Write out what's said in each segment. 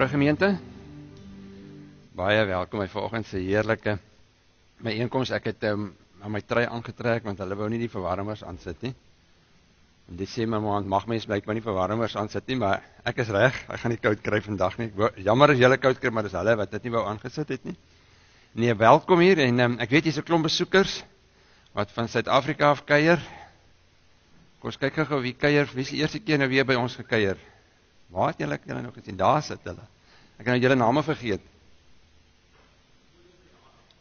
Goeiemôre gemeente. Baie welkom by vanoggend se heerlike byeenkoms. Ek het aan my trui aangetrek want hulle wou nie die verwarmers aansit nie. In Desember maand mag mens blykbaar nie verwarmers aansit nie, maar ek is reg. Ek gaan nie koud kry vandag nie. Jammer as julle koud kry, maar dis hulle wat dit nie wou aangesit het nie. Nee, welkom hier en ek weet hier's 'n klomp besoekers wat van Suid-Afrika af kuier. Kom ons kyk gou wie kuier. Wie is die eerste keer nou weer by ons gekuier? Waar het julle nog gesien? Daar sit hulle. Ek het nou julle name vergeet.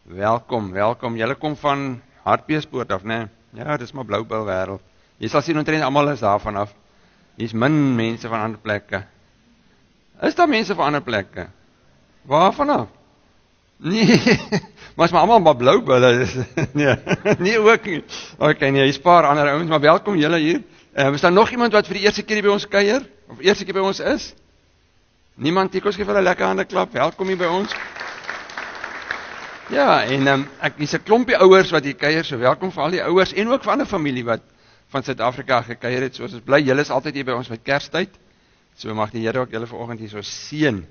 Welkom. Julle kom van Hartbeespoort af, né? Ja, dis maar Bloubil wêreld. Jy sal sien omtrent almal is daarvan af. Hier's min mense van ander plekke. Is daar mense van ander plekke? Waar vanaf? Nee, maar is maar almal maar Bloubil. Nee, nie ook nie. Okay, nee, hier's 'n paar ander ouens, maar welkom julle hier. Is daar nog iemand wat vir die eerste keer by ons kuier? Of eerste keer by ons is? Niemand, ek gee vir hulle lekker hande klap. Welkom hier by ons. Ja, en ek is 'n klompie ouers wat hier kuier, so welkom vir al die ouers en ook vir ander familie wat van Suid-Afrika gekuier het. So ons is bly julle is altyd hier by ons met Kerstyd. So mag die Here ook julle vanoggend hier so seën.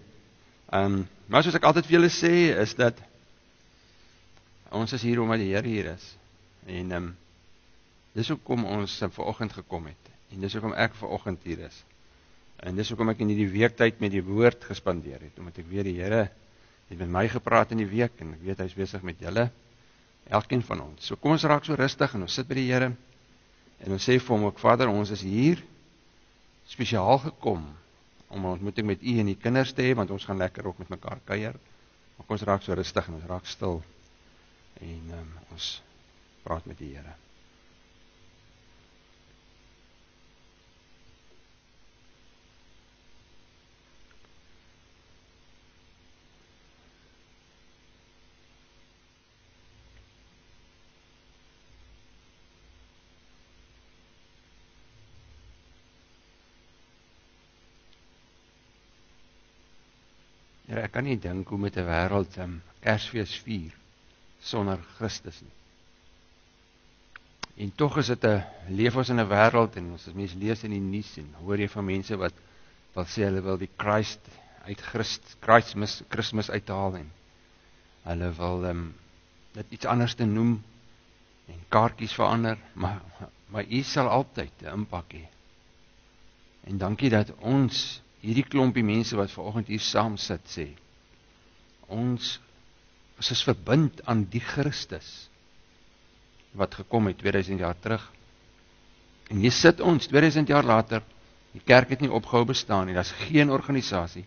Maar soos ek altyd vir julle sê, is dat ons is hier omdat die Here hier is. En dis hoekom ons vanoggend gekom het. En dis hoekom ek vanoggend hier is. En dis hoekom ek in hierdie weektyd met die woord gespandeer het, omdat ek weet die Here het met my gepraat in die week en ek weet hy is besig met julle, elkeen van ons. So kom ons raak so rustig en ons sit by die Here en ons sê vir hom ook, Vader, ons is hier spesiaal gekom om 'n ontmoeting met u en die kinders te hê, want ons gaan lekker ook met mekaar kuier. Maar kom ons raak so rustig en ons raak stil en ons praat met die Here. Ja, ek kan nie dink hoe met 'n wêreld Kersfees vier sonder Christus nie. En tog is dit 'n leef ons in 'n wêreld en ons as mense lees in die nuus en hoor jy van mense wat wil sê hulle wil die Kersfees uithaal en hulle wil dit iets anders te noem en kaartjies verander, maar u sal altyd 'n impak hê. En dankie dat ons hierdie klompie mense wat vanoggend hier saam sit sê, ons is verbind aan die Christus wat gekom het 2000 jaar terug. En hier sit ons 2000 jaar later, die kerk het nie opgehou bestaan nie, daar's geen organisasie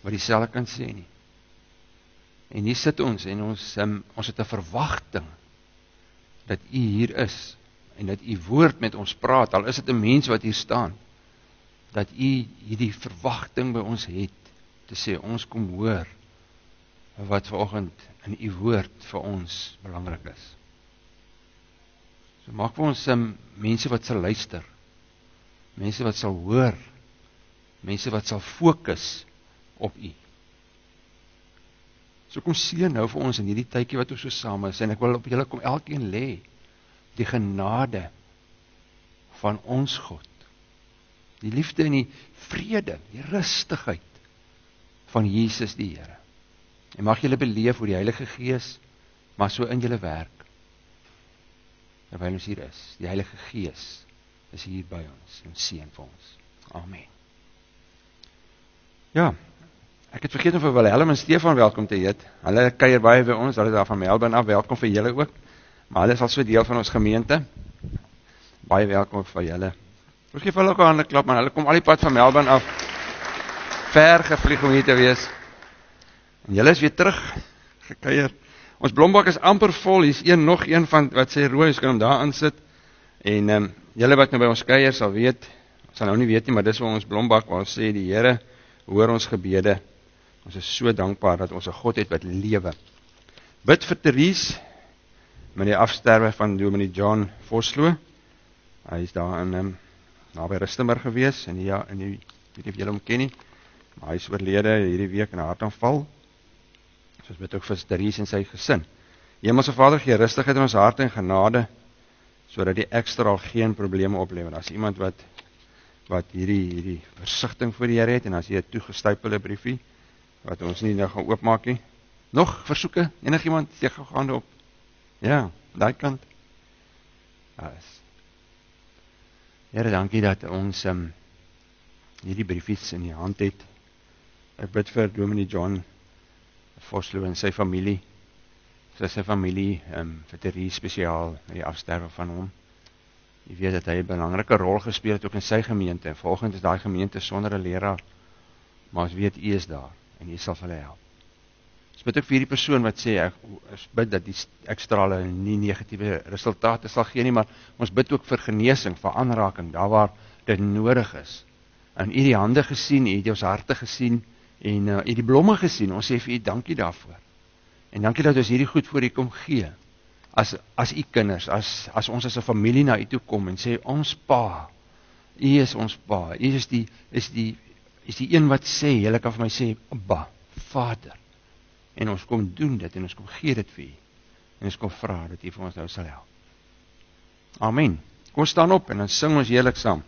wat dieselfde kan sê nie. En hier sit ons en ons het 'n verwagting dat u hier is en dat u woord met ons praat, al is dit 'n mens wat hier staan, dat u hierdie verwagting by ons het, te sê, ons kom hoor wat vanoggend in u woord vir ons belangrik is. So maak vir ons mense wat sal luister, mense wat sal hoor, mense wat sal fokus op u. So kom seën nou vir ons in hierdie tydjie wat ons so saam is, en ek wil op julle kom elkeen lê, die genade van ons God, die liefde en die vrede, die rustigheid van Jesus die Here. En mag julle beleef hoe die Heilige Gees maar so in julle werk, terwyl ons hier is. Die Heilige Gees is hier by ons en seën vir ons. Amen. Ja, ek het vergeet om vir Wilhelm en Stefan welkom te heet. Hulle kuier baie by ons, hulle is daar van Melbourne af, welkom vir julle ook. Maar hulle is al so deel van ons gemeente. Baie welkom vir julle. Ons gee vir hulle ook 'n hande klap, man. Hulle kom al die pad van Melbourne af, ver gevlieg om hier te wees. En julle is weer terug gekuier. Ons blombak is amper vol. Hier's nog een van wat sê rooi, ons kan hom daar insit. En julle wat nou by ons kuier sal weet, sal nou nie weet nie, maar dis waar ons blombak waar ons sê die Here hoor ons gebede. Ons is so dankbaar dat ons 'n God het wat lewe. Bid vir Therese met die afsterwe van Dominee John Vosloo. Hy is daar in naby Rustenburg gewees, en ja, en weet nie of julle hom ken nie, maar hy is oorlede hierdie week in 'n hartaanval. So ons bid ook vir Therese en sy gesin. Hemelse Vader, gee rustigheid in ons harte en genade, sodat die ekstra geen probleme oplewer. As iemand wat hierdie versigtiging voor die Here het, en as jy 'n toegestypelde briefie, wat ons nie nou gaan oopmaak nie. Nog versoeke? Enigiemand? Steek gou hande op. Ja, daai kant. Here, dankie dat ons hierdie briefies in die hand het. Ek bid vir Dominee John Vosloo en sy familie. Vir sy familie, vir Therese spesiaal, die afsterwe van hom. Jy weet dat hy 'n belangrike rol gespeel het ook in sy gemeente. En volgens is daai gemeente sonder 'n leraar. Maar ons weet U is daar en U sal vir hulle help. Ons bid ook vir hierdie persoon wat sê, ek bid dat die ekstrale nie negatiewe resultate sal gee nie, maar ons bid ook vir genesing, vir aanraking, daar waar dit nodig is. En U die hande gesien, U het ons harte gesien, en U die blomme gesien. Ons sê vir U dankie daarvoor. En dankie dat ons hierdie goed voor U kom gee. As U kinders, as ons as 'n familie na U toe kom en sê, ons Pa, U is ons Pa, U is die een wat sê, julle kan vir my sê, Abba, Vader. En ons kom doen dit, en ons kom gee dit vir U. En ons kom vra dat U vir ons nou sal help. Amen. Kom staan op en dan sing ons heerlik saam.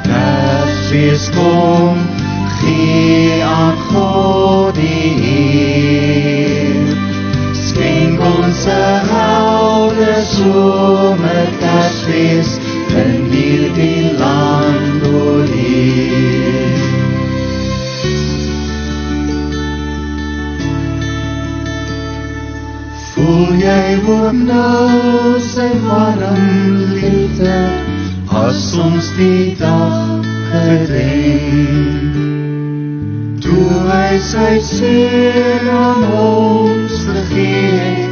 Kersfees kom, gee aan oude somer Kersfees in hierdie land oorleef. Voel jy ook nou sy warm liefde, as ons die dag gedenk, toe hy sy seun aan ons gegee het,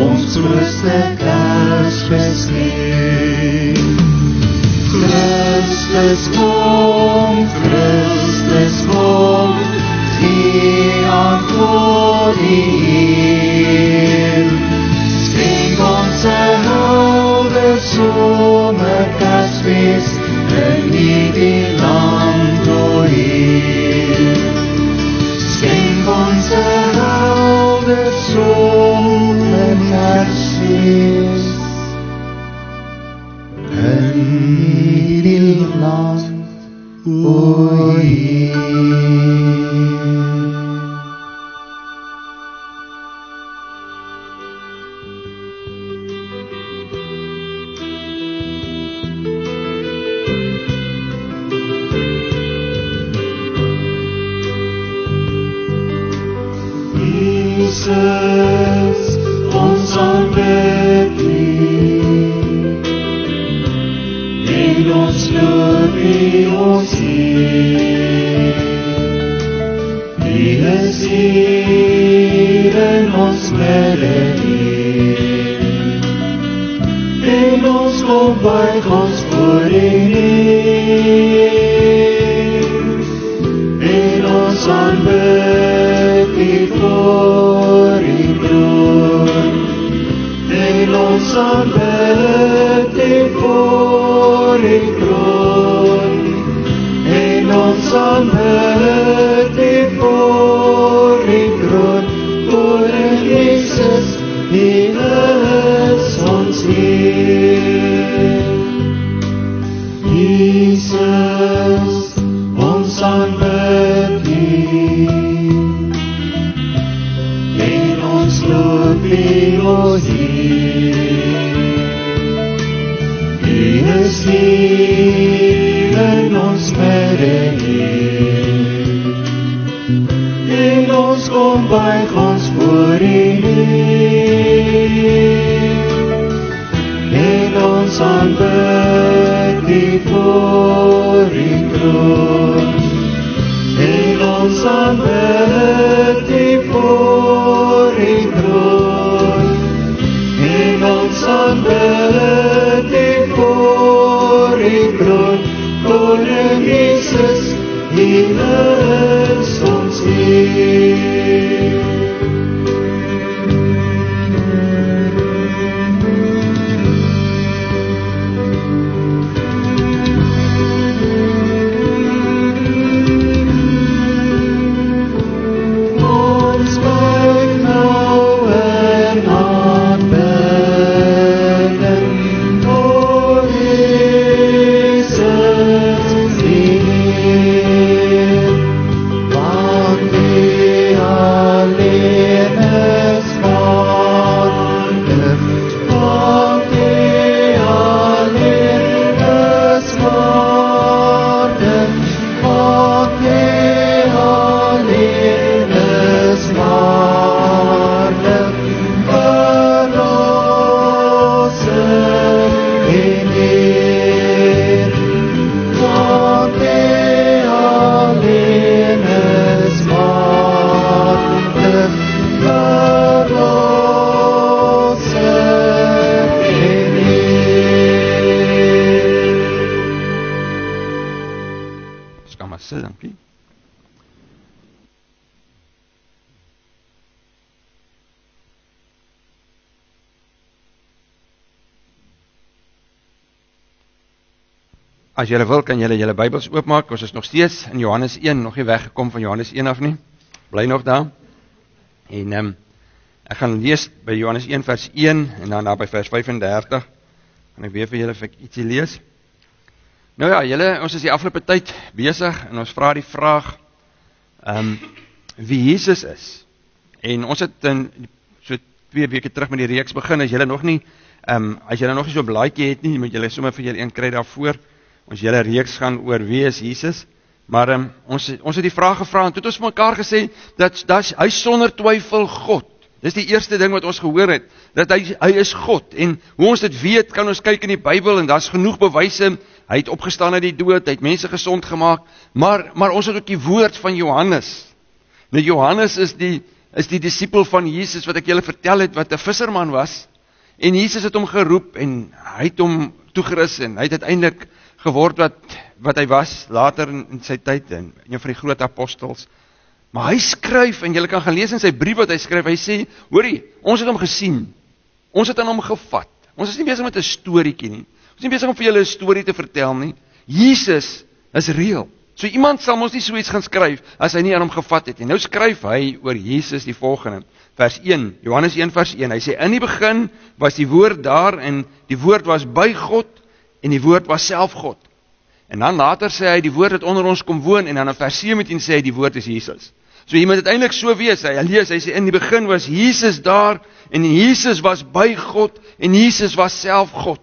ons grootste Kersgeskenk. Christus kom, gee aan God die eer. Skenk ons 'n oude somer Kersfees in hierdie land oorheer. Skenk ons 'n oude somer Kersfees in hierdie land oorheer. Jesus, ons aanbid U, en ons loof U, ons Heer. U is hier in ons midde, en ons kom buig ons voor U neer, en ons aanbid U voor U troon, en ons aanbid U voor U troon, en ons aanbid U voor U troon, Koning Jesus, U is ons Heer. Jesus, ons aanbid U, en ons loof U, ons Heer. U is hier in ons midde, en ons kom buig ons voor U neer, en ons aanbid U voor U troon, en ons aanbid U voor U troon, en ons aanbid U voor U troon, Koning Jesus, U is ons Heer. Ons buig nou in aanbidding voor Jesus die Heer, want U alleen is waardig, want U alleen is waardig, want U alleen is waardig, verlosser en Heer, want U alleen is waardig, verlosser en Heer. Ons kan maar sit, dankie. As julle wil, kan julle Bybels oopmaak. Ons is nog steeds in Johannes 1, nog nie weggekom van Johannes 1 af nie. Bly nog daar. En ek gaan lees by Johannes 1 vers 1 en dan daar by vers 35. Kan ek weer vir julle ietsie lees. Nou ja, ons is die afgelope tyd besig en ons vra die vraag wie Jesus is. En ons het in so 2 weke terug met die reeks begin, as julle nog nie so 'n blaadjie het nie, moet julle sommer vir julle een kry daarvoor. Ons julle reeks gaan oor wie is Jesus. Maar ons het die vraag gevra en toe het ons mekaar gesê dat hy sonder twyfel God. Dis die eerste ding wat ons gehoor het, dat hy is God. En hoe ons dit weet, kan ons kyk in die Bybel en daar's genoeg bewyse. Hy het opgestaan uit die dood, hy het mense gesond gemaak, maar ons het ook die woord van Johannes. Nou Johannes is die disipel van Jesus wat ek julle vertel het, wat 'n visserman was. En Jesus het hom geroep en hy het hom toegerus en hy het uiteindelik geword wat hy was later in sy tyd, en een van die groot apostels. Maar hy skryf, en julle kan gaan lees in sy brief wat hy skryf, hy sê, hoorie, ons het hom gesien, ons het aan hom gevat, ons is nie besig met 'n storieetjie nie, ons is nie besig om vir julle 'n storie te vertel nie, Jesus is reëel. So iemand sal mos nie so iets gaan skryf, as hy nie aan hom gevat het, en nou skryf hy oor Jesus die volgende, vers 1, Johannes 1 vers 1, hy sê, in die begin was die woord daar, en die woord was by God, en die woord was self God. En dan later sê hy, die woord het onder ons kom woon, en dan in vers 17 sê hy, die woord is Jesus. So jy moet uiteindelik so wees, hy sê, in die begin was Jesus daar, en Jesus was by God, en Jesus was self God.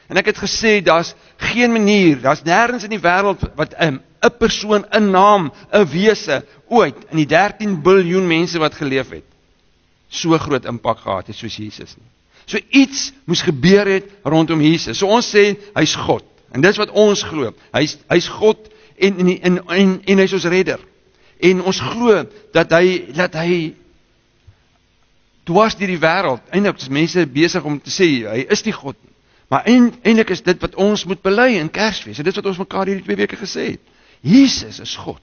En ek het gesê, daar's geen manier, daar's nêrens in die wêreld wat 'n persoon, 'n naam, 'n wese, ooit, in die 13 biljoen mense wat geleef het, so groot impak gehad het soos Jesus nie. So iets moes gebeur het rondom Jesus. So ons sê, hy's God. En dis wat ons glo. Hy's God en hy's ons redder. En ons glo dat hy dwars deur die wêreld. Eintlik is mense besig om te sê hy is nie God nie. Maar eintlik is dit wat ons moet bely in Kersfees. En dit is wat ons mekaar hierdie 2 weke gesê het. Jesus is God.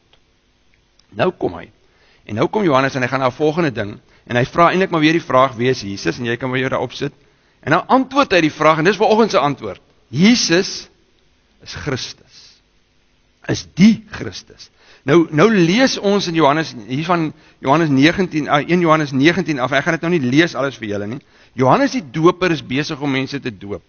Nou kom hy. En nou kom Johannes en hy gaan na 'n volgende ding. En hy vra eintlik maar weer die vraag, wie is Jesus? En jy kan maar jou daarop sit. En nou antwoord hy die vraag, en dis vanoggend se antwoord. Jesus is Christus. Is die Christus. Nou lees ons in Johannes, hier van Johannes 19, 1 Johannes 19 af, ek gaan dit nou nie lees alles vir julle nie. Johannes die doper is besig om mense te doop.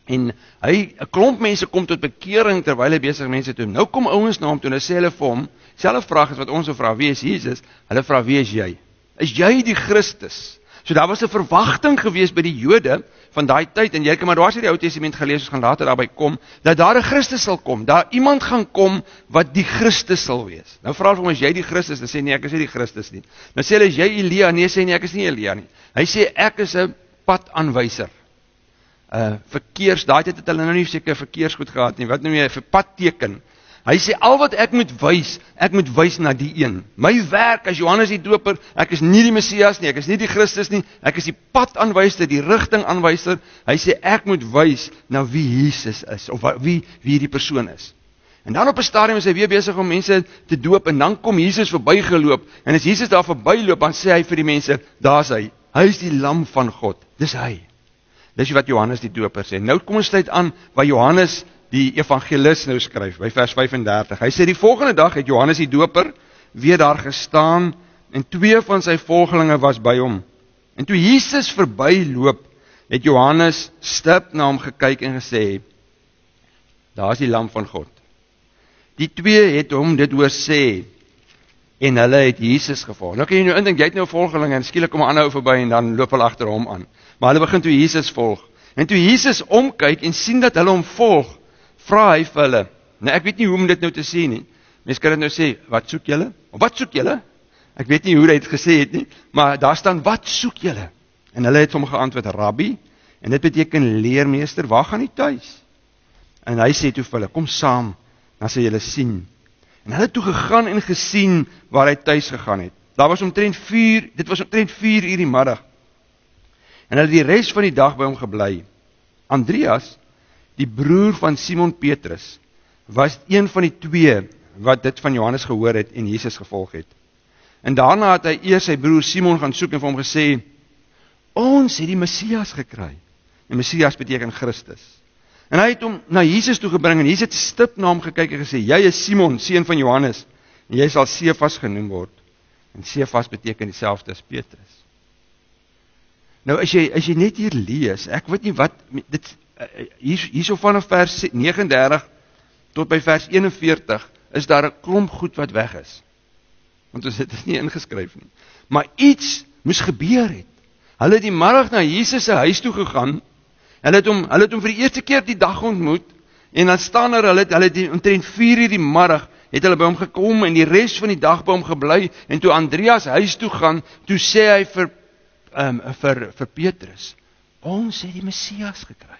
En 'n klomp mense kom tot bekering terwyl hy besig mense te doop. Nou kom ouens na hom toe en sê hulle vir hom, selfe vraag is wat ons vra, wie is Jesus? Hulle vra, wie is jy? Is jy die Christus? So daar was 'n verwagting gewees by die Jode van daai tyd, en jy kan maar dwars deur die Ou Testament gelees, ons gaan later daarby kom, dat daar 'n Christus sal kom, daar iemand gaan kom wat die Christus sal wees. Nou vra hulle hom, is jy die Christus? Dan sê nee, ek is nie die Christus nie. Dan sê hulle, is jy Elia? Nee, sê nee, ek is nie Elia nie. Hy sê, ek is 'n padaanwyser. Daai tyd het hulle nou nie seker verkeersgoed gehad nie, wat noem jy, vir padteken. Hy sê, al wat ek moet wys na die een. My werk as Johannes die Doper, ek is nie die Messias nie, ek is nie die Christus nie, ek is die padaanwyser, die rigtingaanwyser. Hy sê, ek moet wys na wie Jesus is, of wie die persoon is. En dan op 'n stadium is hy weer besig om mense te doop, en dan kom Jesus verbygeloop, en as Jesus daar verbyloop, dan sê hy vir die mense, daar's hy is die lam van God, dis hy. Dis wat Johannes die Doper sê. Nou kom ons sluit aan waar Johannes die evangelis nou skryf, by vers 35. Hy sê, die volgende dag het Johannes die Doper weer daar gestaan, en 2 van sy volgelinge was by hom. En toe Jesus verbyloop, het Johannes stip na hom gekyk en gesê, daar is die lam van God. Die 2 het hom dit hoor sê, en hulle het Jesus gevolg. Nou kan jy nou indink, jy het nou volgelinge, en skielik kom 'n ander ou verby, en dan loop hulle agter hom aan. Maar hulle begin toe Jesus volg. En toe Jesus omkyk en sien dat hulle hom volg, vra hy vir hulle, nou ek weet nie hoe om dit nou te sê nie, mens kan dit nou sê, wat soek julle? Of wat soek julle? Ek weet nie hoe hy dit gesê het nie, maar daar staan, wat soek julle? En hulle het hom geantwoord, Rabbi, en dit beteken leermeester, waar gaan jy tuis? En hy sê toe vir hulle, kom saam, dan sal julle sien. En hulle het toe gegaan en gesien waar hy tuis gegaan het. Dit was omtrent 4 uur die middag. En hulle het die res van die dag by hom gebly. Andreas, die broer van Simon Petrus, was een van die 2 wat dit van Johannes gehoor het en Jesus gevolg het. En daarna het hy eers sy broer Simon gaan soek en vir hom gesê, ons het die Messias gekry. En Messias beteken Christus. En hy het hom na Jesus toe gebring en Jesus het stip na hom gekyk en gesê, jy is Simon, seun van Johannes, en jy sal Sefas genoem word. En Sefas beteken dieselfde as Petrus. Nou as jy net hier lees, ek weet nie wat, hierso vanaf vers 39 tot by vers 41, is daar 'n klomp goed wat weg is. Want dit is nie ingeskryf nie. Maar iets moes gebeur het. Hulle het die middag na Jesus se huis toe gegaan. Hulle het hom vir die eerste keer die dag ontmoet. En dan staan hulle het omtrent 4:00 die middag het hulle by hom gekom en die res van die dag by hom gebly. En toe Andreas huis toe gaan, toe sê hy vir Petrus, ons het die Messias gekry.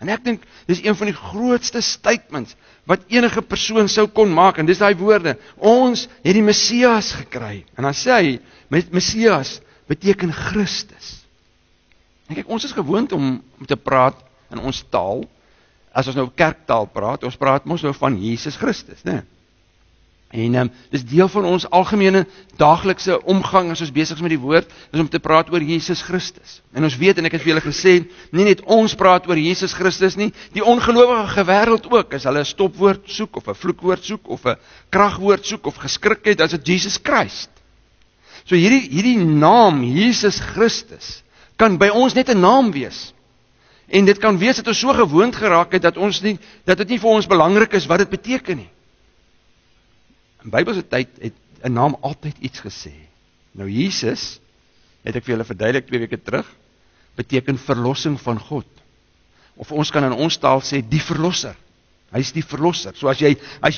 En ek dink, dis een van die grootste statements wat enige persoon sou kon maak, en dis daai woorde, ons het die Messias gekry. En dan sê hy, Messias beteken Christus. En kyk, ons is gewoond om te praat in ons taal, as ons nou kerktaal praat, ons praat mos nou van Jesus Christus, né? En dis deel van ons algemene daaglikse omgang as ons besig is met die woord, is om te praat oor Jesus Christus. En ons weet, en ek het vir julle gesê, nie net ons praat oor Jesus Christus nie, die ongelowige wêreld ook, as hulle 'n stopwoord soek, of 'n vloekwoord soek, of 'n kragwoord soek, of geskrik het, as dit Jesus Christ. So hierdie naam, Jesus Christus, kan by ons net 'n naam wees. En dit kan wees dat ons so gewoond geraak het, dat dit nie vir ons belangrik is wat dit beteken nie. In Bybelse tyd het 'n naam altyd iets gesê. Nou Jesus, het ek vir julle verduidelik 2 weke terug, beteken verlossing van God. Of ons kan in ons taal sê, die verlosser. Hy is die verlosser. So as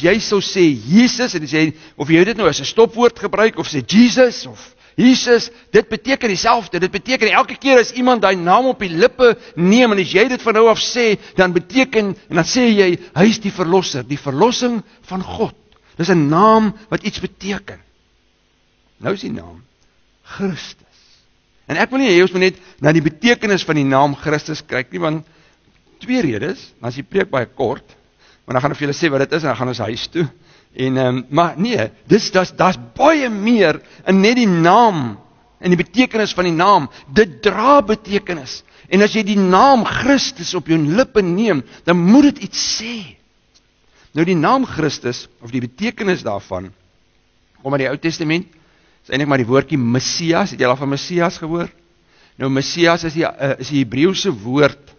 jy sou sê Jesus, en sê, of jy dit nou as 'n stopwoord gebruik, of sê Jesus, of Jesus, dit beteken dieselfde. Dit beteken elke keer as iemand daai naam op die lippe neem, en as jy dit van nou af sê, dan beteken, en dan sê jy, hy is die verlosser, die verlossing van God. Dis 'n naam wat iets beteken. Nou is die naam Christus. En ek wil nie hê ons moet net na die betekenis van die naam Christus kyk nie, want 2 redes, dan is die preek baie kort, want dan gaan ek vir julle sê wat dit is, en dan gaan ons huis toe. Maar nee, daar's baie meer in net die naam, en die betekenis van die naam. Dit dra betekenis. En as jy die naam Christus op jou lippe neem, dan moet dit iets sê. Nou die naam Christus, of die betekenis daarvan, kom uit die Ou Testament, is eintlik maar die woordjie Messias. Het jy al van Messias gehoor? Nou Messias is die Hebreëse woord,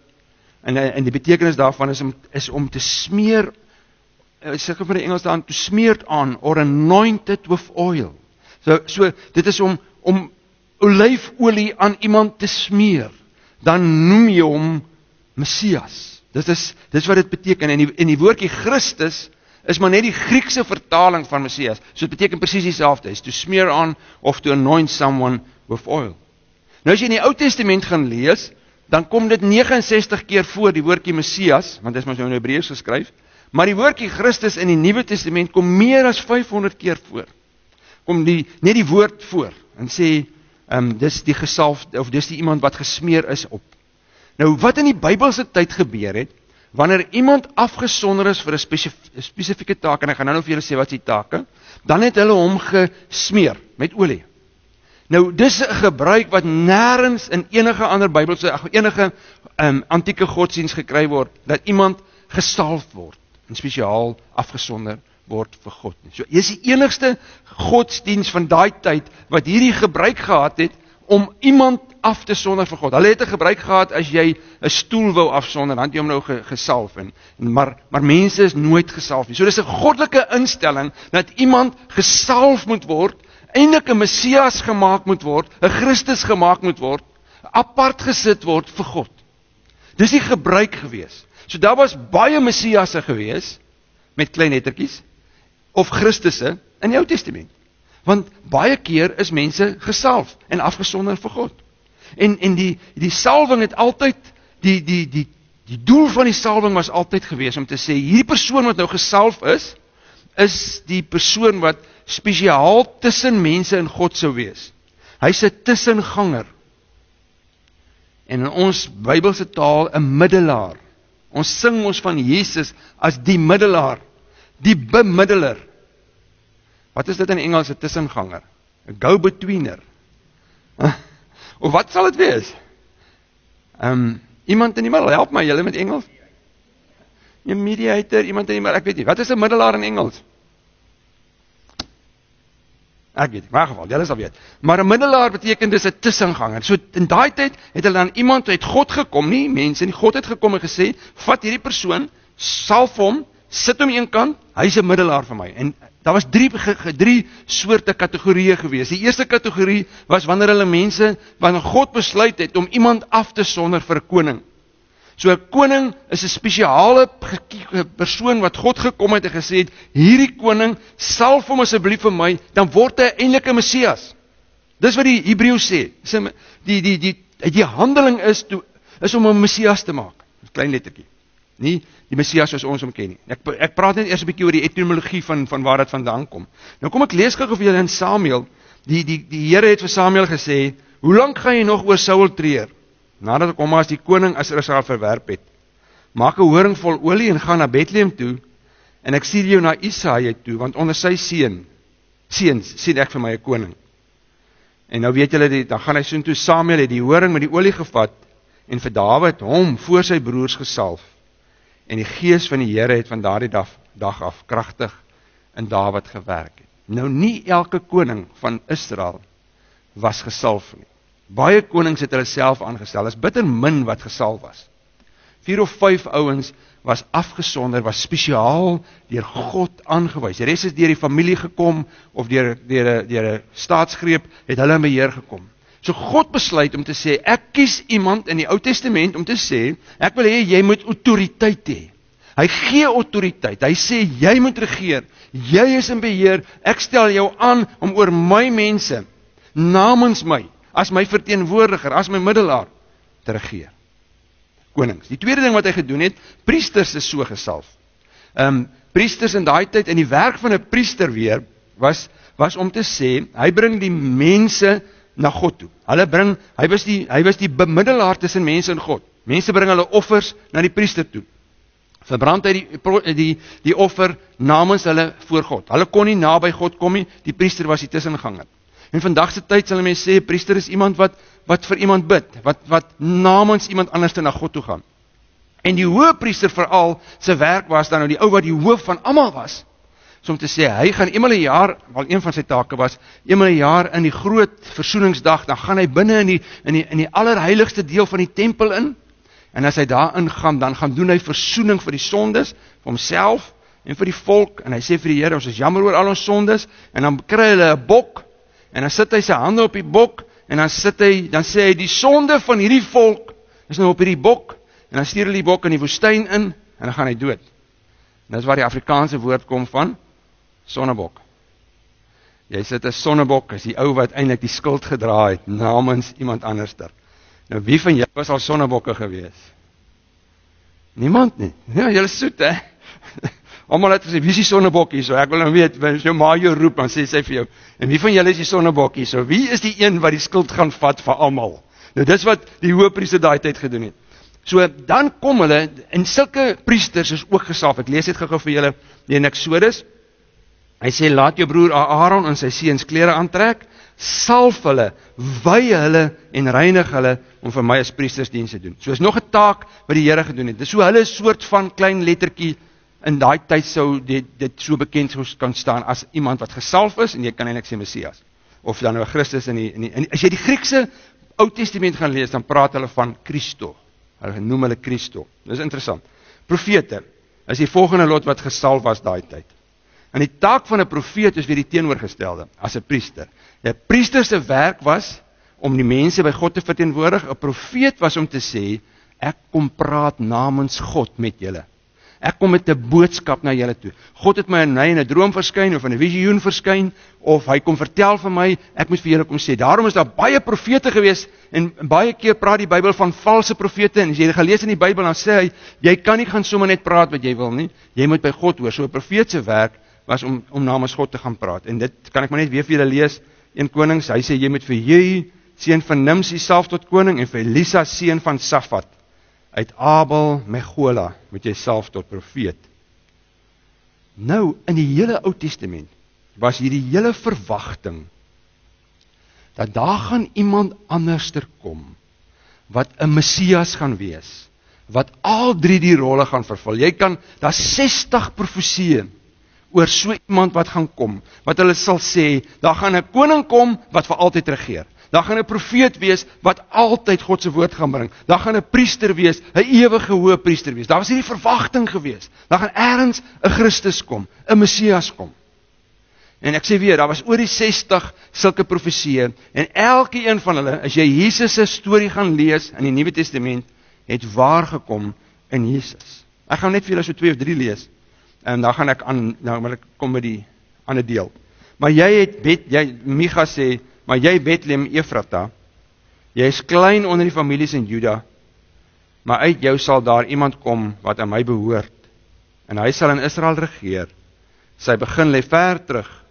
en die betekenis daarvan is om te smeer, sê van die Engels dan, to smeared on, or anointed with oil. So dit is om olyfolie aan iemand te smeer, dan noem jy hom Messias. Dis wat dit beteken, en die woordjie Christus is maar net die Griekse vertaling van Messias, so dit beteken presies dieselfde, is to smear on, of to anoint someone with oil. Nou as jy in die Ou Testament gaan lees, dan kom dit 69 keer voor, die woordjie Messias, want dit is maar so in Hebreëus geskryf, maar die woordjie Christus in die Nuwe Testament kom meer as 500 keer voor. Kom net die woord voor, en sê, dis die gesalfde, of dis die iemand wat gesmeer is op. Nou, wat in die Bybelse tyd gebeur het, wanneer iemand afgesonder is vir 'n spesifieke taak, en ek gaan nou vir julle sê wat is die take, dan het hulle hom gesmeer met olie. Nou, dis 'n gebruik wat nêrens in enige ander Bybelse, enige antieke godsdiens gekry word, dat iemand gesalf word, en spesiaal afgesonder word vir God. So, dis die enigste godsdiens van daai tyd, wat hierdie gebruik gehad het, om iemand af te sonder vir God. Hulle het 'n gebruik gehad as jy 'n stoel wou afsonder, dan het jy hom nou gesalf, maar mense is nooit gesalf nie. So dis 'n goddelike instelling, dat iemand gesalf moet word, eintlik 'n Messias gemaak moet word, 'n Christus gemaak moet word, apart gesit word vir God. Dis die gebruik gewees. So daar was baie Messiasse gewees, met klein lettertjies, of Christusse, in die Ou Testament. Want baie keer is mense gesalf, en afgesonder vir God. En die salwing het altyd, die doel van die salwing was altyd gewees, om te sê, hierdie persoon wat nou gesalf is die persoon wat spesiaal tussen mense en God sou wees. Hy's 'n tussenganger. En in ons Bybelse taal, 'n middelaar. Ons sing ons van Jesus as die middelaar, die bemiddeler. Wat is dit in Engels, 'n tussenganger? 'n go-betweener. Of wat sal dit wees? Iemand in die middel, help my, julle met Engels? 'n mediator, iemand in die middel, ek weet nie. Wat is 'n middelaar in Engels? Ek weet nie, maar in geval, julle sal weet. Maar 'n middelaar beteken dis 'n tussenganger. So in daai tyd het hulle dan iemand uit God gekom, nie mense nie, God het gekom en gesê, vat hierdie persoon, salf hom, sit hom een kant, hy's 'n middelaar vir my. En Daar was drie soorte kategorieë gewees. Die eerste kategorie was wanneer wanneer God besluit het om iemand af te sonder vir 'n koning. So 'n koning is 'n spesiale persoon wat God gekom het en gesê het, hierdie koning, salf hom asseblief vir my, dan word hy eintlik 'n Messias. Dis wat die Hebreëus sê. Die handeling is om 'n Messias te maak. 'n Klein lettertjie. Nie die Messias soos ons hom ken nie. Ek praat net eers 'n bietjie oor die etimologie van waar dit vandaan kom. Nou kom ek lees gou vir julle in Samuel. Die Here het vir Samuel gesê, hoe lank gaan jy nog oor Saul treur? Nadat ek hom as die koning as Israel verwerp het. Maak 'n horing vol olie en gaan na Bethlehem toe, en ek stuur jou na Isaia toe, want onder sy seuns sien ek vir my 'n koning. En nou weet julle, dan gaan hy soontoe. Samuel het die horing met die olie gevat, en vir Dawid hom voor sy broers gesalf. En die gees van die Here het van daardie dag af kragtig in Dawid gewerk het. Nou nie elke koning van Israel was gesalf nie. Baie konings het hulle self aangestel, is bitter min wat gesalf was. 4 of 5 ouens was afgesonder, was spesiaal deur God aangewys. Die res is deur die familie gekom, of deur 'n staatsgreep, het hulle in beheer gekom. So God besluit om te sê, ek kies iemand in die Ou Testament om te sê, ek wil hê jy moet autoriteit hê. Hy gee autoriteit, hy sê, jy moet regeer, jy is in beheer, ek stel jou aan om oor my mense, namens my, as my verteenwoordiger, as my middelaar, te regeer. Konings. Die tweede ding wat hy gedoen het, priesters is so gesalf. Priesters in daai tyd, en die werk van 'n priester weer, was om te sê, hy bring die mense na God toe. Hy was die bemiddelaar tussen mense en God. Mense bring hulle offers na die priester toe. Verbrand hy die offer namens hulle voor God. Hulle kon nie naby God kom nie, die priester was die tussenganger. En vandag se tyd sal mense sê, priester is iemand wat vir iemand bid, wat namens iemand anders na God toe gaan. En die hoëpriester veral, sy werk was dan nou die ou wat die hoof van almal was, so om te sê, hy gaan eenmal 'n jaar, wel een van sy take was, eenmal 'n jaar in die groot versoeningsdag, dan gaan hy binne in die allerheiligste deel van die tempel in, en as hy daar ingaan, dan gaan doen hy versoening vir die sondes, vir homself en vir die volk, en hy sê vir die Here, ons is jammer oor al ons sondes, en dan kry hulle 'n bok, en dan sit hy sy hande op die bok, en dan sê hy, die sonde van hierdie volk is nou op hierdie bok, en dan stuur hulle die bok in die woestyn in, en dan gaan hy dood. En dis waar die Afrikaanse woord kom van, sonnebok. Jy sit 'n sonnebok, is die ou wat eintlik die skuld gedra het, namens iemand anderster. Nou wie van julle was al sonnebokke gewees? Niemand nie. Ja, julle is soet, hè? Almal het gesê, wie is die sonnebok hier so? Ek wil nou weet, as jou ma jou roep, dan sê sy vir jou, en wie van julle is die sonnebok hier so? Wie is die een wat die skuld gaan vat vir almal? Nou dis wat die hoëpriester daai tyd gedoen het. So dan kom hulle, en sulke priesters is ook gesalf. Ek lees dit gou vir julle in Eksodus. Hy sê, laat jou broer Aaron en sy seuns klere aantrek, salf hulle, wy hulle en reinig hulle om vir my as priestersdiens te doen. So is nog 'n taak wat die Here gedoen het. Dis so hulle 'n soort van klein lettertjie, in daai tyd sou dit so bekend kan staan as iemand wat gesalf is, en jy kan eintlik sê Messias, of dan nou Christus as jy die Griekse Ou Testament gaan lees, dan praat hulle van Christo. Hulle noem hulle Christo. Dis interessant. Profete is die volgende lot wat gesalf was daai tyd. En die taak van 'n profeet is weer die teenoorgestelde, as 'n priester. 'n Priester se werk was om die mense by God te verteenwoordig. 'n Profeet was om te sê, ek kom praat namens God met julle. Ek kom met 'n boodskap na julle toe. God het my in 'n droom verskyn, of in 'n visioen verskyn, of hy kom vertel vir my, ek moet vir julle kom sê. Daarom is daar baie profete gewees, en baie keer praat die Bybel van valse profete, en as jy gaan lees in die Bybel, dan sê hy, jy kan nie gaan sommer net praat wat jy wil nie, jy moet by God hoor. So 'n profeet se werk was om namens God te gaan praat. En dit kan ek maar net weer vir julle lees, 1 Konings, hy sê, jy moet vir Jehu, seun van Nimsi, salf tot koning, en vir Elisa, seun van Safat, uit Abel Mehola, moet jy salf tot profeet. Nou, in die hele Ou Testament, was hier die hele verwagting, dat daar gaan iemand anderster kom, wat 'n Messias gaan wees, wat al 3 die rolle gaan vervul. Daar's 60 profesieë, oor so iemand wat gaan kom, wat hulle sal sê, daar gaan 'n koning kom, wat vir altyd regeer. Daar gaan 'n profeet wees, wat altyd God se woord gaan bring. Daar gaan 'n priester wees, 'n ewige hoë priester wees. Daar was hierdie verwagting gewees. Daar gaan ergens 'n Christus kom, 'n Messias kom. En ek sê weer, daar was oor die 60 sulke profesieë, en elke een van hulle, as jy Jesus se storie gaan lees in die Nuwe Testament, het waar gekom in Jesus. Ek gaan net vir julle so 2 of 3 lees, en dan gaan ek kom by die ander deel. Maar Micha sê, maar jy Bethlehem Efrata, jy is klein onder die families in Juda, maar uit jou sal daar iemand kom wat aan my behoort, en hy sal in Israel regeer. Sy begin lê ver terug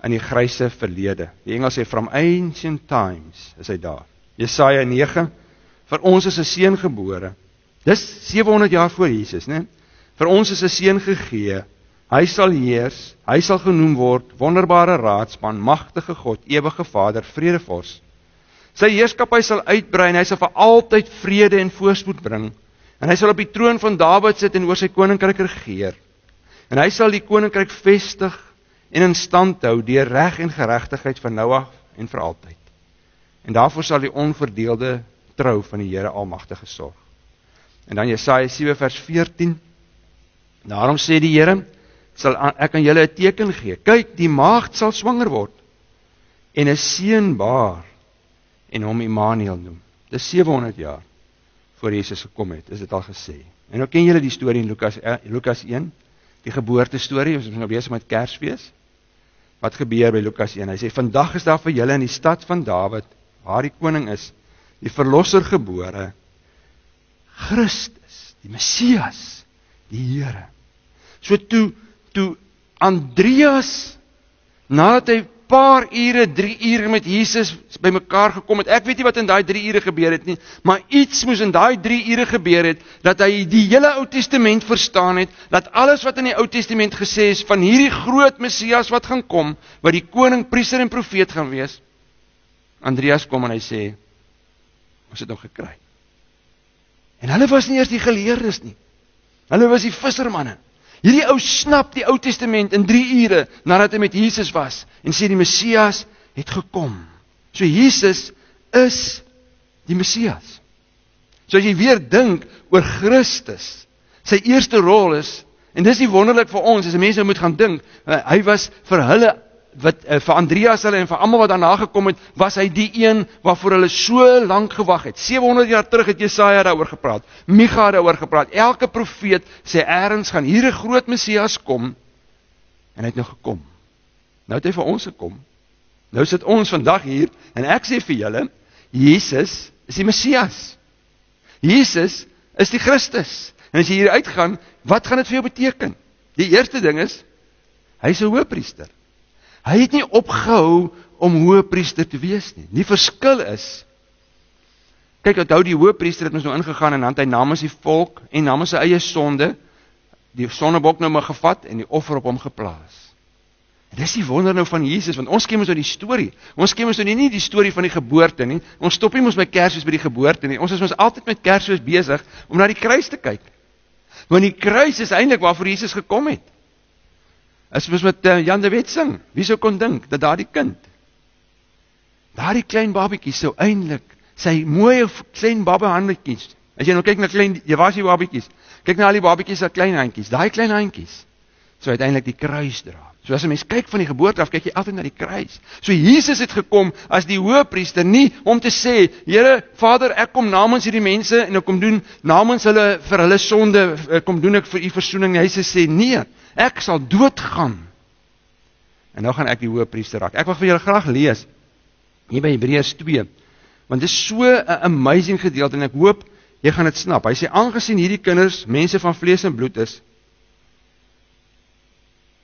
in die gryse verlede. Die Engels sê, from ancient times is hy daar. Jesaja 9, vir ons is 'n seun gebore. Dis 700 jaar voor Jesus, né? Vir ons is 'n seun gegee. Hy sal heers, hy sal genoem word wonderbare raadsman, magtige God, ewige Vader, vredevors. Sy heerskappy sal uitbrei en hy sal vir altyd vrede en voorspoed bring. En hy sal op die troon van Dawid sit en oor sy koninkryk regeer. En hy sal die koninkryk vestig en in stand hou deur reg en geregtigheid van nou af en vir altyd. En daarvoor sal die onverdeelde trou van die Here Almagtige sorg. En dan Jesaja 7 vers 14. Daarom sê die Here, sal ek aan julle 'n teken gee. Kyk, die maagd sal swanger word en 'n seun baar en hom Immanuel noem. Dis 700 jaar voor Jesus gekom het, is dit al gesê. En nou ken julle die storie in Lukas 1, die geboortestorie, ons is nou besig met Kersfees. Wat gebeur by Lukas 1? Hy sê, vandag is daar vir julle in die stad van Dawid, waar die koning is, die verlosser gebore, Christus, die Messias, die Here. So toe Andreas, nadat hy paar ure, 3 ure met Jesus by mekaar gekom het, ek weet nie wat in daai 3 ure gebeur het nie, maar iets moes in daai 3 ure gebeur het, dat hy die hele Ou Testament verstaan het, dat alles wat in die Ou Testament gesê is, van hierdie groot Messias wat gaan kom, wat die koning, priester en profeet gaan wees, Andreas kom en hy sê, ons het hom gekry. En hulle was nie eers die geleerdes nie, hulle was die vissermanne. Hierdie ou snap die Ou Testament in 3 ure, nadat hy met Jesus was, en sê die Messias het gekom. So Jesus is die Messias. So as jy weer dink oor Christus, sy eerste rol is, en dis nie wonderlik vir ons, as mense moet gaan dink, hy was vir hulle, vir Andreas hulle en vir almal wat daarna gekom het, was hy die een waarvoor hulle so lank gewag het. 700 jaar terug het Jesaja daaroor gepraat, Micha daaroor gepraat, elke profeet sê ergens gaan hier 'n groot Messias kom, en hy het nou gekom. Nou het hy vir ons gekom. Nou sit ons vandag hier, en ek sê vir julle, Jesus is die Messias. Jesus is die Christus. En as jy hier uitgaan, wat gaan dit vir jou beteken? Die eerste ding is, hy is 'n hoëpriester. Hy het nie opgehou om hoëpriester te wees nie. Die verskil is, kyk, onthou die hoëpriester het ons nou ingegaan en dan het hy namens die volk en namens sy eie sonde die sonnebok nou maar gevat en die offer op hom geplaas. En dis die wonder nou van Jesus, want ons ken ons nou die storie. Ons ken ons nou nie die storie van die geboorte nie. Ons stop nie ons by Kersfees by die geboorte nie. Ons is ons altyd met Kersfees besig om na die kruis te kyk. Want die kruis is eintlik waarvoor Jesus gekom het. As ons met Jan de Wet sing, wie sou kon dink dat daardie kind, daardie klein babietjie sou eintlik sy mooi klein babehandjies. As jy nou kyk na klein Jewasie babietjies, kyk na al die babietjies, al klein handjies, daai klein handjies sou uiteindelik die kruis dra. So as 'n mens kyk van die geboorte af, kyk jy altyd na die kruis. So Jesus het gekom as die hoëpriester, nie om te sê, Here Vader, ek kom namens hierdie mense en ek kom doen namens hulle vir hulle sonde, kom doen ek vir u versoening. Hy sê nee, ek sal doodgaan. En nou gaan ek die hoëpriester raak. Ek wil vir julle graag lees hier by Hebreërs 2, want dit is so 'n amazing gedeelte en ek hoop jy gaan dit snap. Hy sê aangesien hierdie kinders mense van vlees en bloed is,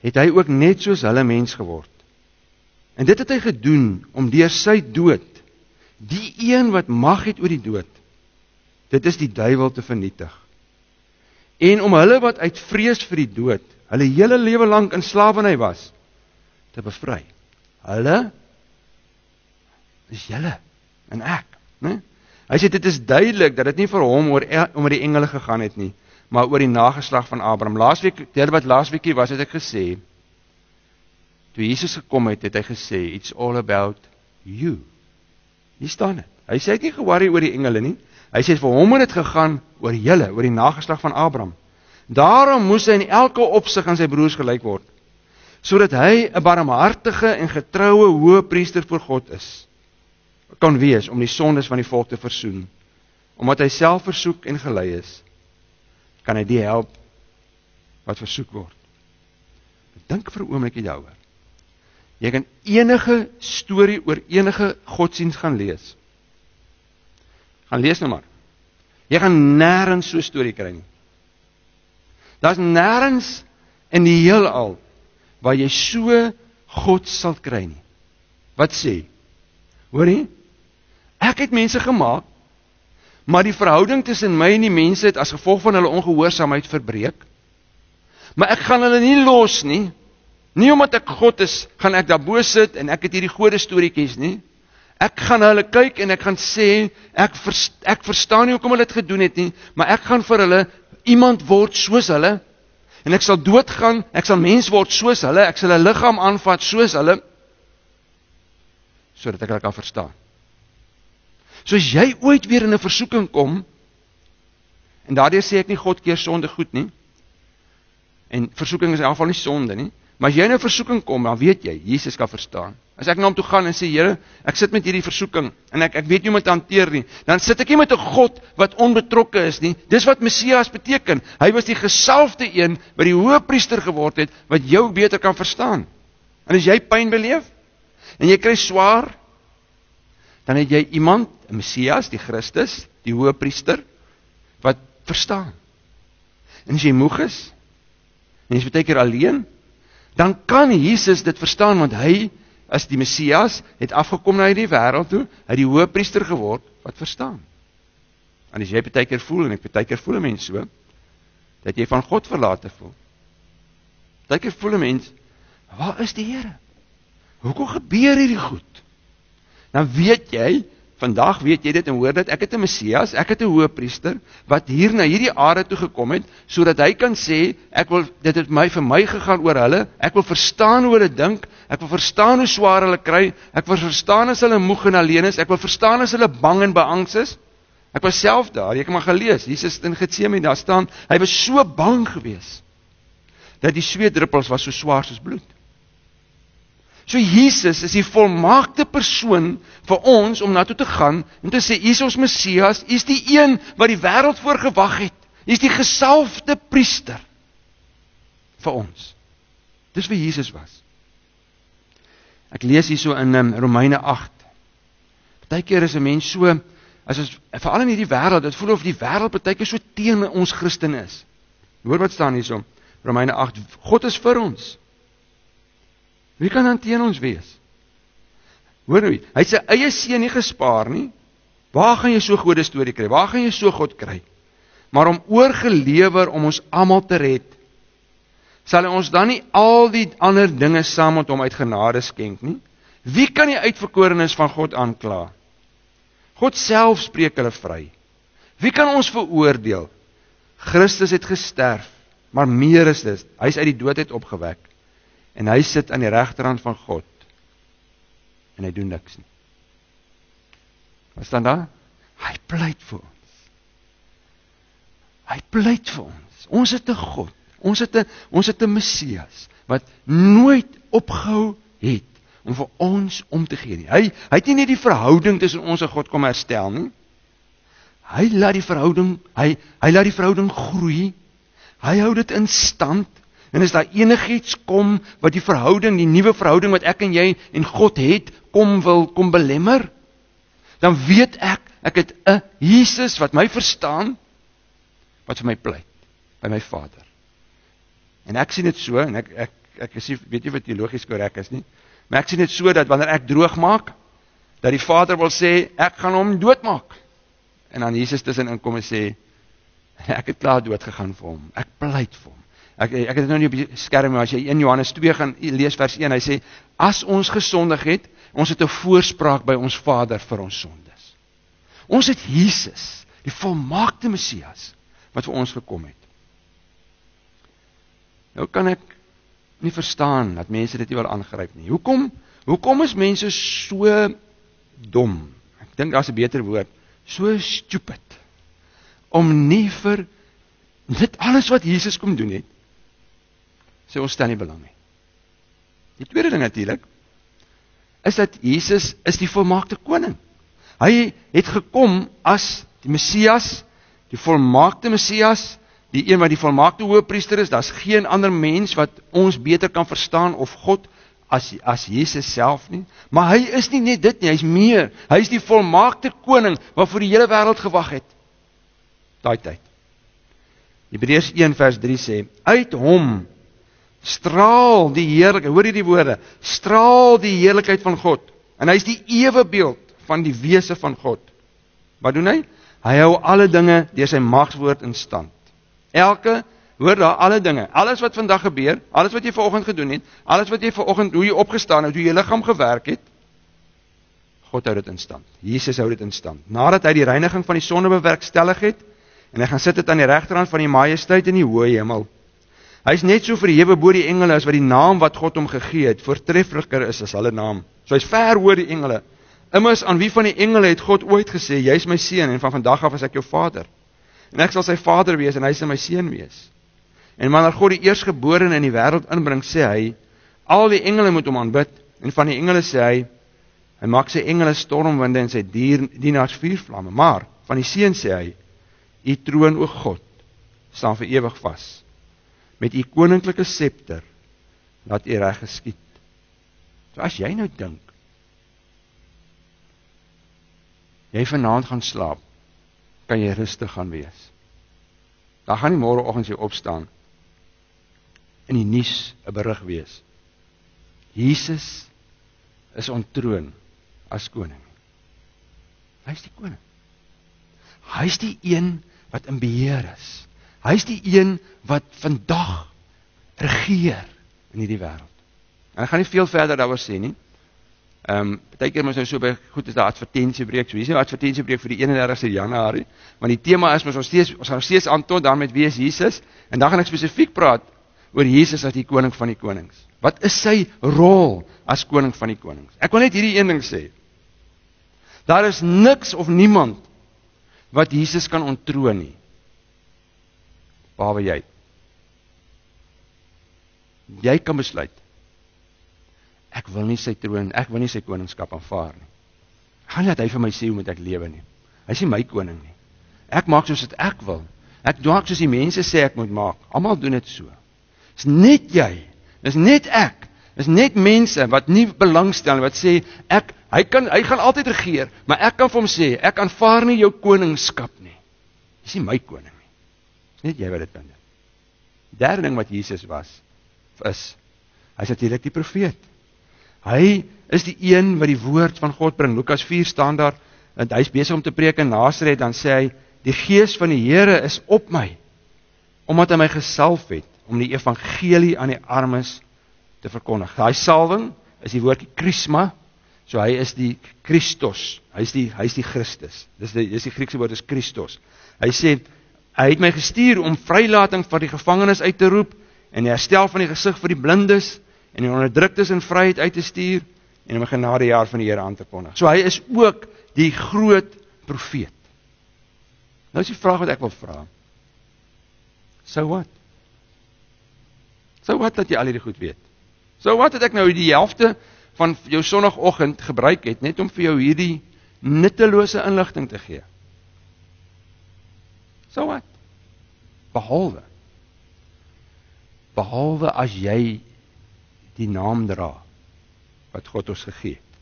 het hy ook net soos hulle mens geword. En dit het hy gedoen om deur sy dood, die een wat mag het oor die dood, dit is die duiwel te vernietig. En om hulle wat uit vrees vir die dood, hulle hele lewe lank in slawerny was, te bevry. Hulle is julle en ek, né? Hy sê dit is duidelik dat dit nie vir hom oor die engele gegaan het nie, maar oor die nageslag van Abraham. Laasweek hier was, het ek gesê, toe Jesus gekom het, het hy gesê, it's all about you. Hier staan het. Hy sê, hy het nie geworry oor die engele nie. Hy sê, vir hom het dit gegaan oor julle, oor die nageslag van Abraham. Daarom moes hy in elke opsig aan sy broers gelyk word, sodat hy 'n barmhartige en getroue hoëpriester voor God is, kan wees om die sondes van die volk te versoen. Omdat hy self versoek en gelei is, kan hy die help wat versoek word. Dink vir 'n oombliekie daaroor. Jy kan enige storie oor enige godsdienst gaan lees. Gaan lees nou maar. Jy gaan nêrens so 'n storie kry nie. Daar's nêrens in die heelal waar jy so God sal kry nie. Wat sê? Hoor jy? Ek het mense gemaak, maar die verhouding tussen my en die mense het as gevolg van hulle ongehoorsaamheid verbreek. Maar ek gaan hulle nie los nie. Nie omdat ek God is, gaan ek daar bo sit en ek het hierdie gode storieetjies nie. Ek gaan hulle kyk en ek gaan sê, ek verstaan nie hoekom hulle dit gedoen het nie, maar ek gaan vir hulle iemand word soos hulle, en ek sal doodgaan, ek sal mens word soos hulle, ek sal 'n liggaam aanvat soos hulle, sodat ek hulle kan verstaan. So as jy ooit weer in 'n versoeking kom, en daardeur sê ek nie God keer sonde goed nie, en versoeking is in elk geval nie sonde nie, maar as jy in 'n versoeking kom, dan weet jy, Jesus kan verstaan. As ek na hom toe gaan en sê, Here, ek sit met hierdie versoeking, en ek weet nie hoe om dit hanteer nie, dan sit ek nie met 'n God wat onbetrokke is nie. Dis wat Messias beteken. Hy was die gesalfde een, wat die hoëpriester geword het, wat jou beter kan verstaan. En as jy pyn beleef, en jy kry swaar, dan het jy iemand, 'n Messias, die Christus, die hoëpriester, wat verstaan. En as jy moeg is, en jy is baie keer alleen, dan kan Jesus dit verstaan, want hy, as die Messias, het afgekom na hierdie wêreld toe, het die hoëpriester geword, wat verstaan. En as jy baie keer voel, en ek baie keer voel 'n mens so, dat jy van God verlate voel. Baie keer voel 'n mens, waar is die Here? Hoekom gebeur hierdie goed? Dan weet jy, vandag weet jy dit en hoor dit, ek het 'n Messias, ek het 'n hoëpriester, wat hier na hierdie aarde toe gekom het, sodat hy kan sê, dit het vir my gegaan oor hulle, ek wil verstaan hoe hulle dink, ek wil verstaan hoe swaar hulle kry, ek wil verstaan as hulle moeg en alleen is, ek wil verstaan as hulle bang en beangs is. Ek was self daar, jy kan maar gelees, Jesus in Getsemane, daar staan, hy was so bang gewees, dat die sweetdruppels was so swaar soos bloed. So Jesus is die volmaakte persoon vir ons om na toe te gaan en te sê, is ons Messias, is die een wat die wêreld voor gewag het, is die gesalfde priester vir ons. Dis wie Jesus was. Ek lees hierso in Romeine 8. Partykeer is 'n mens so, as ons, veral in hierdie wêreld, dit voel of die wêreld partykeer so teen ons Christen is. Hoor wat staan hierso, Romeine 8, God is vir ons. Wie kan dan teen ons wees? Hoor nou, hy het sy eie seun nie gespaar nie. Waar gaan jy so gode storie kry? Waar gaan jy so God kry? Maar om oorgelewer om ons almal te red, sal hy ons dan nie al die ander dinge saam met hom uit genade skenk nie? Wie kan die uitverkorenes van God aankla? God self spreek hulle vry. Wie kan ons veroordeel? Christus het gesterf, maar meer is dit. Hy is uit die dood uit opgewek. En hy sit aan die regterhand van God. En hy doen niks nie. Wat staan daar? Hy pleit vir ons. Hy pleit vir ons. Ons het 'n God. Ons het 'n Messias wat nooit opgehou het om vir ons om te gee nie. Hy het nie net die verhouding tussen ons en God kom herstel nie. Hy laat die verhouding groei. Hy hou dit in stand. En as daar enigiets kom wat die verhouding, die nuwe verhouding wat ek en jy en God het, kom belemmer, dan weet ek het 'n Jesus wat my verstaan, wat vir my pleit, by my Vader. En ek sien dit so, en ek weet nie wat teologies korrek is nie, maar ek sien dit so, dat wanneer ek droog maak, dat die Vader wil sê, ek gaan hom doodmaak. En dan Jesus tussenin kom en sê, ek het klaar dood gegaan vir hom, ek pleit vir hom. Ek het dit nou nie op die skerm, maar as jy in Johannes 2 gaan lees vers 1, hy sê, as ons gesondig het, ons het 'n voorspraak by ons Vader vir ons sondes. Ons het Jesus, die volmaakte Messias, wat vir ons gekom het. Nou kan ek nie verstaan, dat mense dit nie wil aangryp nie. Hoekom is mense so dom? Ek dink daar's 'n beter woord, so stupid, om nie vir dit alles wat Jesus kom doen het, sê ons stel nie belang nie. Die tweede ding natuurlik, is dat Jesus is die volmaakte koning. Hy het gekom as die Messias, die volmaakte Messias, die een wat die volmaakte hoëpriester is. Daar's geen ander mens wat ons beter kan verstaan of God as Jesus self nie. Maar hy is nie net dit nie, hy's meer. Hy is die volmaakte koning waarvoor die hele wêreld gewag het. Daai tyd. Hebreërs 1 vers 3 sê, uit hom straal die heerlikheid, hoor hierdie woorde, straal die heerlikheid van God. En hy is die ewebeeld van die wese van God. Wat doen hy? Hy hou alle dinge deur sy magswoord in stand. Hoor daar, alle dinge, alles wat vandag gebeur, alles wat jy vanoggend gedoen het, alles wat jy vanoggend, hoe jy opgestaan het, hoe jy liggaam gewerk het, God hou dit in stand. Jesus hou dit in stand. Nadat hy die reiniging van die sonde bewerkstellig het, en hy gaan sit dit aan die regterhand van die majesteit in die hoë hemel. Hy is net so verhewe bo die engele as wat die naam wat God hom gegee het, voortreffliker is as hulle naam. So hy is ver oor die engele. Immers aan wie van die engele het God ooit gesê, jy is my seun, en van vandag af is ek jou vader. En ek sal sy vader wees, en hy sal my seun wees. En wanneer God die eerstgeborene in die wêreld inbring, sê hy, al die engele moet hom aanbid, en van die engele sê hy maak sy engele stormwinde en sy dienaars vuurvlamme, maar van die seun sê hy, u troon o God, staan vir ewig vas, met u koninklike scepter, laat u reg geskied. So as jy nou dink, jy vanaand gaan slaap, kan jy rustig gaan wees. Dan gaan nie môreoggend jy opstaan, in die nuus 'n berig wees. Jesus is ontroon as koning. Hy is die koning. Hy is die een wat in beheer is. Hy is die een wat vandag regeer in hierdie wêreld. En ek gaan nie veel verder daaroor sê nie. Partykeer moet nou so by goed is daar advertensiebreek. So hier is nou advertensiebreek vir die 31ste Januarie, want die tema is ons gaan steeds aantoon dan met wie is Jesus, en dan gaan ek spesifiek praat oor Jesus as die koning van die konings. Wat is sy rol as koning van die konings? Ek wil net hierdie een ding sê. Daar is niks of niemand wat Jesus kan ontroon nie, behalwe jy. Jy kan besluit, ek wil nie sy troon, ek wil nie sy koningskap aanvaar nie. Ek gaan nie dat hy vir my sê hoe moet ek lewe nie. Hy is nie my koning nie. Ek maak soos wat ek wil. Ek maak soos die mense sê ek moet maak. Almal doen dit so. Dis net jy, dis net ek, dis net mense wat nie belangstel, wat sê, hy gaan altyd regeer, maar ek kan vir hom sê, ek aanvaar nie jou koningskap nie. Dis nie my koning nie. Dis net jy wat dit kan doen. Derde ding wat Jesus is, hy is natuurlik die profeet. Hy is die een wat die woord van God bring. Lukas 4 staan daar, en hy is besig om te preek in Nasaret, dan sê hy, die gees van die Here is op my, omdat hy my gesalf het, om die evangelie aan die armes te verkondig. Daai salwing is die woordjie krisma, so hy is die Christos, hy is die Christus. Dis die Griekse woord is Christos. Hy sê, hy het my gestuur om vrylating van die gevangenes uit te roep, en die herstel van die gesig vir die blindes, en die onderdruktes in vryheid uit te stuur, en om 'n genadejaar van die Here aan te kondig. So hy is ook die groot profeet. Nou is die vraag wat ek wil vra. So what? So what dat jy al hierdie goed weet? So what dat ek nou die helfte van jou sonnagoggend gebruik het, net om vir jou hierdie nuttelose inligting te gee? So what? Behalwe as jy die naam dra, wat God ons gegee het.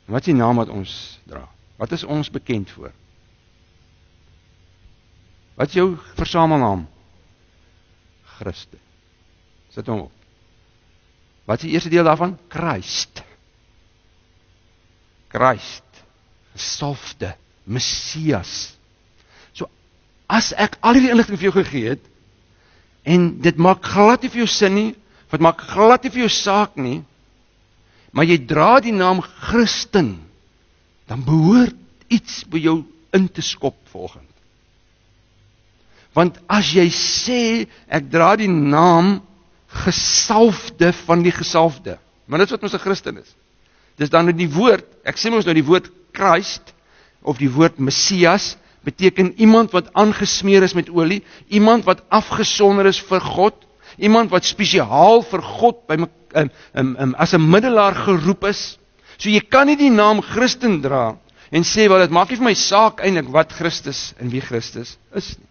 En wat is die naam wat ons dra? Wat is ons bekend voor? Wat is jou versamelnaam? Christus. Sit hom op. Wat is die eerste deel daarvan? Christ. Gesalfde, Messias. So, as ek al die inligting vir jou gegee het, en dit maak glad nie vir jou sin nie, wat maak glad nie vir jou saak nie, maar jy dra die naam Christen, dan behoort iets by jou in te skop vanoggend. Want as jy sê, ek dra die naam gesalfde van die gesalfde, maar dit is wat ons 'n Christen is. Dis dan die woord, ek sê ons nou die woord Christ, of die woord Messias, beteken iemand wat aangesmeer is met olie, iemand wat afgesonder is vir God, iemand wat spesiaal vir God as 'n middelaar geroep is. So jy kan nie die naam Christen dra en sê, wel, dit maak nie vir my saak eintlik wat Christus en wie Christus is nie.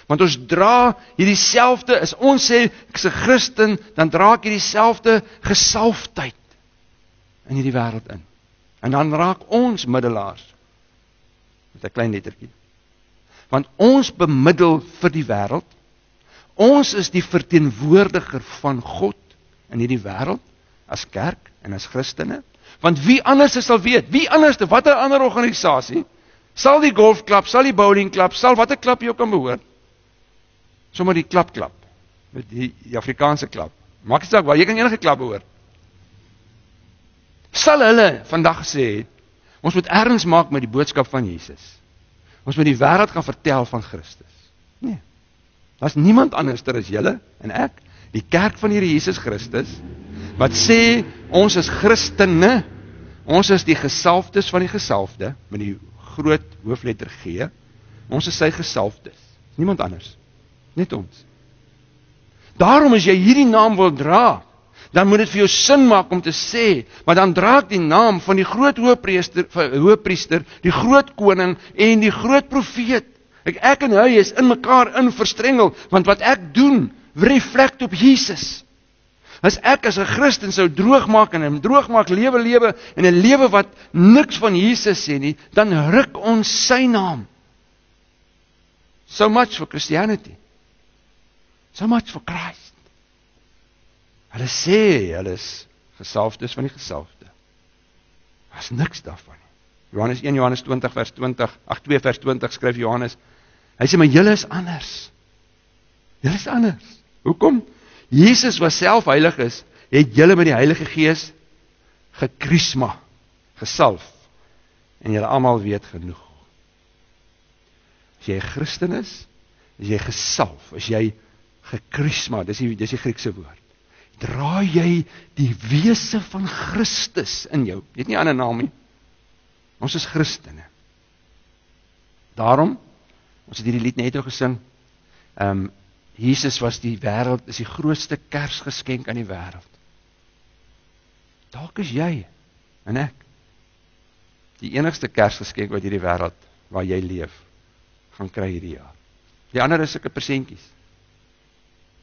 Want ons dra hierdie selfde, as ons sê, ek is 'n Christen, dan dra ek hierdie selfde gesalfdheid in hierdie wêreld in. En dan raak ons middelaars, met 'n klein lettertjie. Want ons bemiddel vir die wêreld, ons is die verteenwoordiger van God in hierdie wêreld, as kerk en as Christene. Want wie anders sal weet, wie anders, watter ander organisasie, sal die golfklub, sal die bowlingklub, sal watter klub jy ook kan behoort, sommer die klap, met die Afrikaanse klub, maak nie saak waar, jy kan enige klub behoort, sal hulle vandag sê, ons moet erns maak met die boodskap van Jesus, ons moet die wêreld gaan vertel van Christus. Nee, daar's niemand anders as julle en ek, die kerk van Here Jesus Christus, wat sê, ons is Christene, ons is die gesalfdes van die gesalfde, met die groot hoofletter G, ons is sy gesalfdes, niemand anders, net ons. Daarom as jy hierdie naam wil dra, dan moet dit vir jou sin maak om te sê, maar dan dra ek die naam van die groot hoëpriester, die groot koning en die groot profeet. Ek en hy is in mekaar in verstrengel, want wat ek doen, reflect op Jesus. As ek as 'n Christen sou droogmaak en 'n droogmaak lewe en 'n lewe wat niks van Jesus sê nie, dan ruk ons sy naam. So much for Christianity. So much for Christ. Hulle sê, hulle is gesalfdes van die gesalfde. Daar's niks daarvan nie. 1 Johannes 20 vers 20, 2 vers 20 skryf Johannes, hy sê, maar julle is anders. Julle is anders. Hoekom? Jesus wat self heilig is, het julle met die Heilige Gees gekrisma, gesalf, en julle almal weet genoeg. As jy 'n Christen is jy gesalf, as jy gekrisma, dis die Griekse woord, dra jy die wese van Christus in jou, jy het nie 'n ander naam nie, ons is Christene. Daarom, ons het hierdie lied net gesing, Jesus was die wêreld, is die grootste Kersgeskenk aan die wêreld. Dalk is jy en ek die enigste Kersgeskenk wat hierdie wêreld waar jy leef gaan kry hierdie jaar. Die ander is sulke persentjies.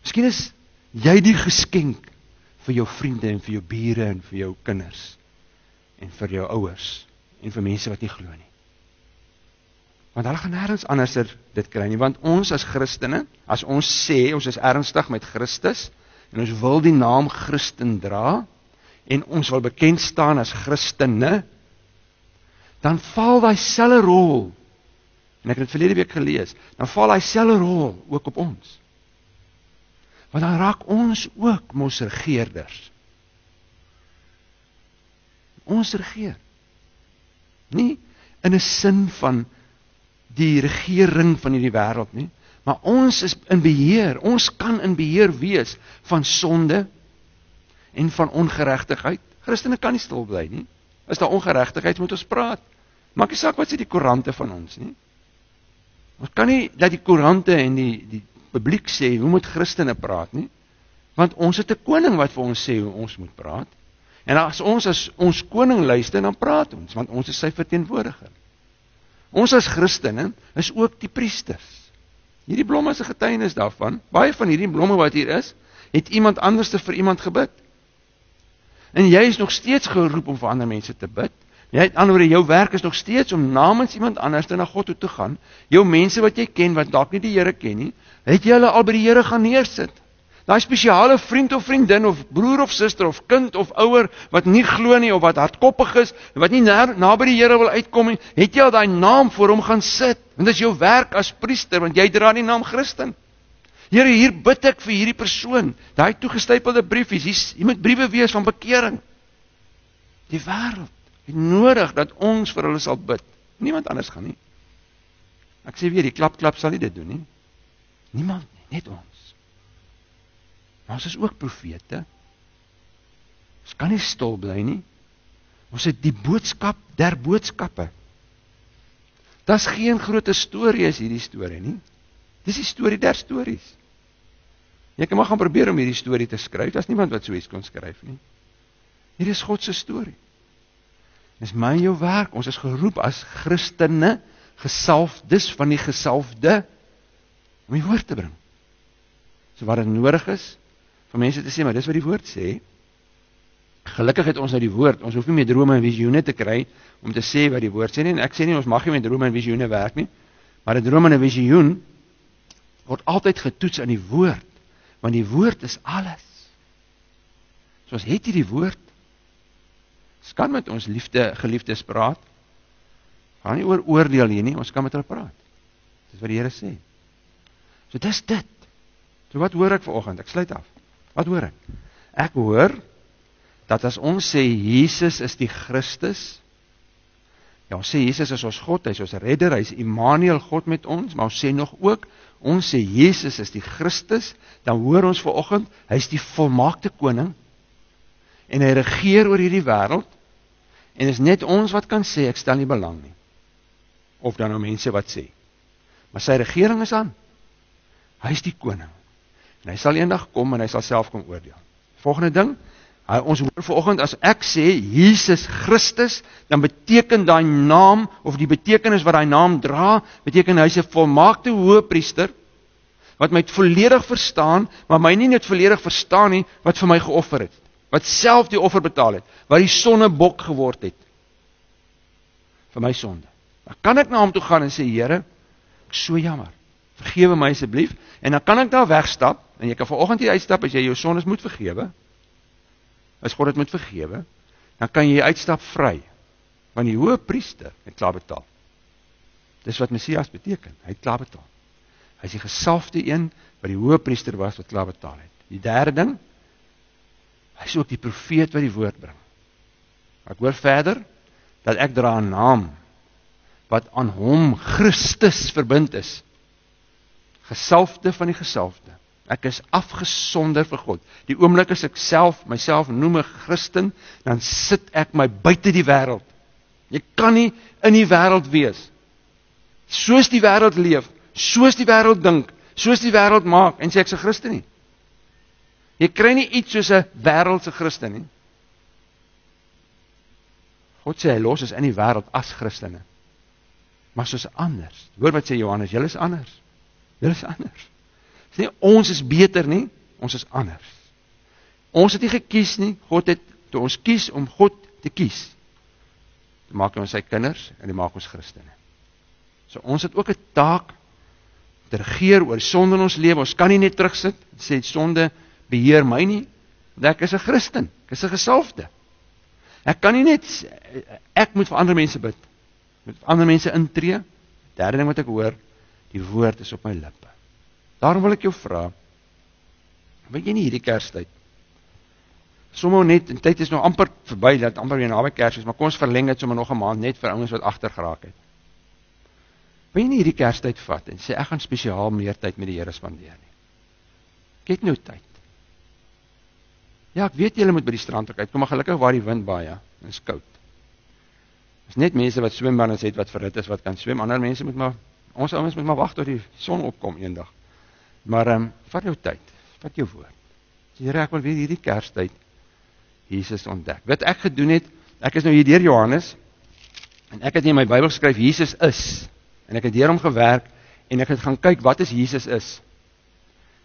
Miskien is jy die geskenk vir jou vriende en vir jou bure en vir jou kinders en vir jou ouers en vir mense wat nie glo nie. Want hulle gaan nêrens anders dit kry nie, want ons as Christene, as ons sê, ons is ernstig met Christus, en ons wil die naam Christen dra, en ons wil bekend staan as Christene, dan val daai selfe rol, en ek het dit verlede week gelees, dan val daai selfe rol ook op ons. Want dan raak ons ook mos regeerders. Ons regeer. Nie in 'n sin van die regering van hierdie wêreld nie, maar ons is in beheer, ons kan in beheer wees van sonde en van ongeregtigheid. Christene kan nie stil bly nie. As daar ongeregtigheid, moet ons praat. Maak nie saak wat sê die koerante van ons nie. Ons kan nie dat die koerante en die publiek sê, hoe moet Christene praat nie, want ons het 'n koning wat vir ons sê hoe ons moet praat, en as ons koning luister, dan praat ons, want ons is sy verteenwoordiger. Ons as Christene is ook die priesters. Hierdie blomme is 'n getuienis daarvan. Baie van hierdie blomme wat hier is, het iemand anders vir iemand gebid. En jy is nog steeds geroep om vir ander mense te bid. Jou werk is nog steeds om namens iemand anders na God toe te gaan. Jou mense wat jy ken, wat dalk nie die Here ken nie, het jy hulle al by die Here gaan neersit. Daai spesiale vriend of vriendin, of broer of suster, of kind of ouer, wat nie glo nie, of wat hardkoppig is, wat nie na by die Here wil uitkom nie, het jy al daai naam voor hom gaan sit. Want dit is jou werk as priester, want jy dra die naam Christen. Here, hier bid ek vir hierdie persoon, daai toegestapelde briefies, hier moet briewe wees van bekering. Die wêreld het nodig dat ons vir hulle sal bid. Niemand anders gaan nie. Ek sê weer, die klap sal nie dit doen nie. Niemand nie, net ons. Maar ons is ook profete. Ons kan nie stil bly nie. Ons het die boodskap der boodskappe. Dis geen groot storie is hierdie storie nie. Dis die storie der stories. Jy kan maar gaan probeer om hierdie storie te skryf, daar's niemand wat so iets kon skryf nie. Hier is God se storie. Dis my en jou werk, ons is geroep as Christene, gesalfdes van die gesalfde, om die woord te bring. So wat dit nodig is, vir mense te sê, maar dis wat die woord sê. Gelukkig het ons nou die woord, ons hoef nie meer drome en visioene te kry, om te sê wat die woord sê nie, en ek sê nie, ons mag nie met drome en visioene werk nie, maar 'n droom en 'n visioen word altyd getoets aan die woord, want die woord is alles. So ons het hier die woord, ons kan met ons geliefdes praat, gaan nie oor oordeel hier nie, ons kan met hulle praat. Dis wat die Here sê. So dis dit. So wat hoor ek vanoggend? Ek sluit af. Wat hoor ek? Ek hoor dat as ons sê Jesus is die Christus, ja, ons sê Jesus is ons God, hy is ons redder, hy is Immanuel, God met ons, maar ons sê nog ook, ons sê Jesus is die Christus, dan hoor ons vanoggend, hy is die volmaakte koning, en hy regeer oor hierdie wêreld, en is net ons wat kan sê, ek stel nie belang nie, of dan nou mense wat sê, maar sy regering is aan, hy is die koning, en hy sal eendag kom, en hy sal self kom oordeel. Volgende ding, ons hoor vanoggend, as ek sê, Jesus Christus, dan beteken daai naam, of die betekenis wat daai naam dra, beteken hy is 'n volmaakte hoëpriester, wat my volledig verstaan, maar my nie net volledig verstaan nie, wat vir my geoffer het, wat self die offer betaal het, wat die sonnebok geword het, vir my sonde. Dan kan ek na hom toe gaan en sê, Here, ek so jammer, vergewe my asseblief, en dan kan ek daar wegstap, en jy kan vanoggend hier uitstap, as jy jou sondes moet vergewe, as God het moet vergewe, dan kan jy uitstap vry, want die hoëpriester het klaar betaal. Dis wat Messias beteken, hy het klaar betaal. Hy is die gesalfde een, wat die hoëpriester was, wat klaar betaal het. Die derde ding, hy is ook die profeet wat die woord bring. Ek hoor verder, dat ek dra 'n naam, wat aan hom Christus verbind is. Gesalfde van die gesalfde. Ek is afgesonder vir God. Die oomblik as ek myself noem 'n Christen, dan sit ek my buite die wêreld. Jy kan nie in die wêreld wees. Soos die wêreld leef, soos die wêreld dink, soos die wêreld maak, en sê ek's 'n Christen nie. Jy kry nie iets soos 'n wêreldse Christen nie. God sê hy los is in die wêreld as Christene. Maar soos anders. Hoor wat sê Johannes, julle is anders. Julle is anders. Dis nie, ons is beter nie, ons is anders. Ons het nie gekies nie, God het, toe ons kies om God te kies, dan maak ons sy kinders, en die maak ons Christene. So ons het ook 'n taak, te regeer oor sonde in ons lewe, ons kan nie net terugsit, en sê, sonde beheer my nie, want ek is 'n Christen, ek is 'n gesalfde. Ek kan nie net, ek moet vir ander mense bid, met ander mense intree. Derde ding wat ek hoor, die woord is op my lippe. Daarom wil ek jou vra, weet jy nie hierdie Kerstyd, sommer net, en tyd is nou amper verby, dat amper weer naby Kersfees, maar kom ons verleng dit sommer nog 'n maand, net vir ouens wat agter geraak het. Wil jy nie hierdie Kerstyd vat, en sê, ek gaan spesiaal meer tyd met die Here spandeer nie. Ek het nou tyd. Ja, ek weet julle moet by die strand ook uitkom, maar gelukkig waar die wind baie, en is koud. Is net mense wat swembandes het, wat verhit is, wat kan swem, ander mense moet maar, ons ouens moet maar wag tot die son opkom eendag. Maar vat jou tyd, vat jou woord. Here, ek wil weer hierdie Kerstyd Jesus ontdek. Wat ek gedoen het, ek is nou hier deur Johannes, en ek het in my Bybel geskryf, Jesus is, en ek het deur hom gewerk, en ek het gaan kyk, wat is Jesus is.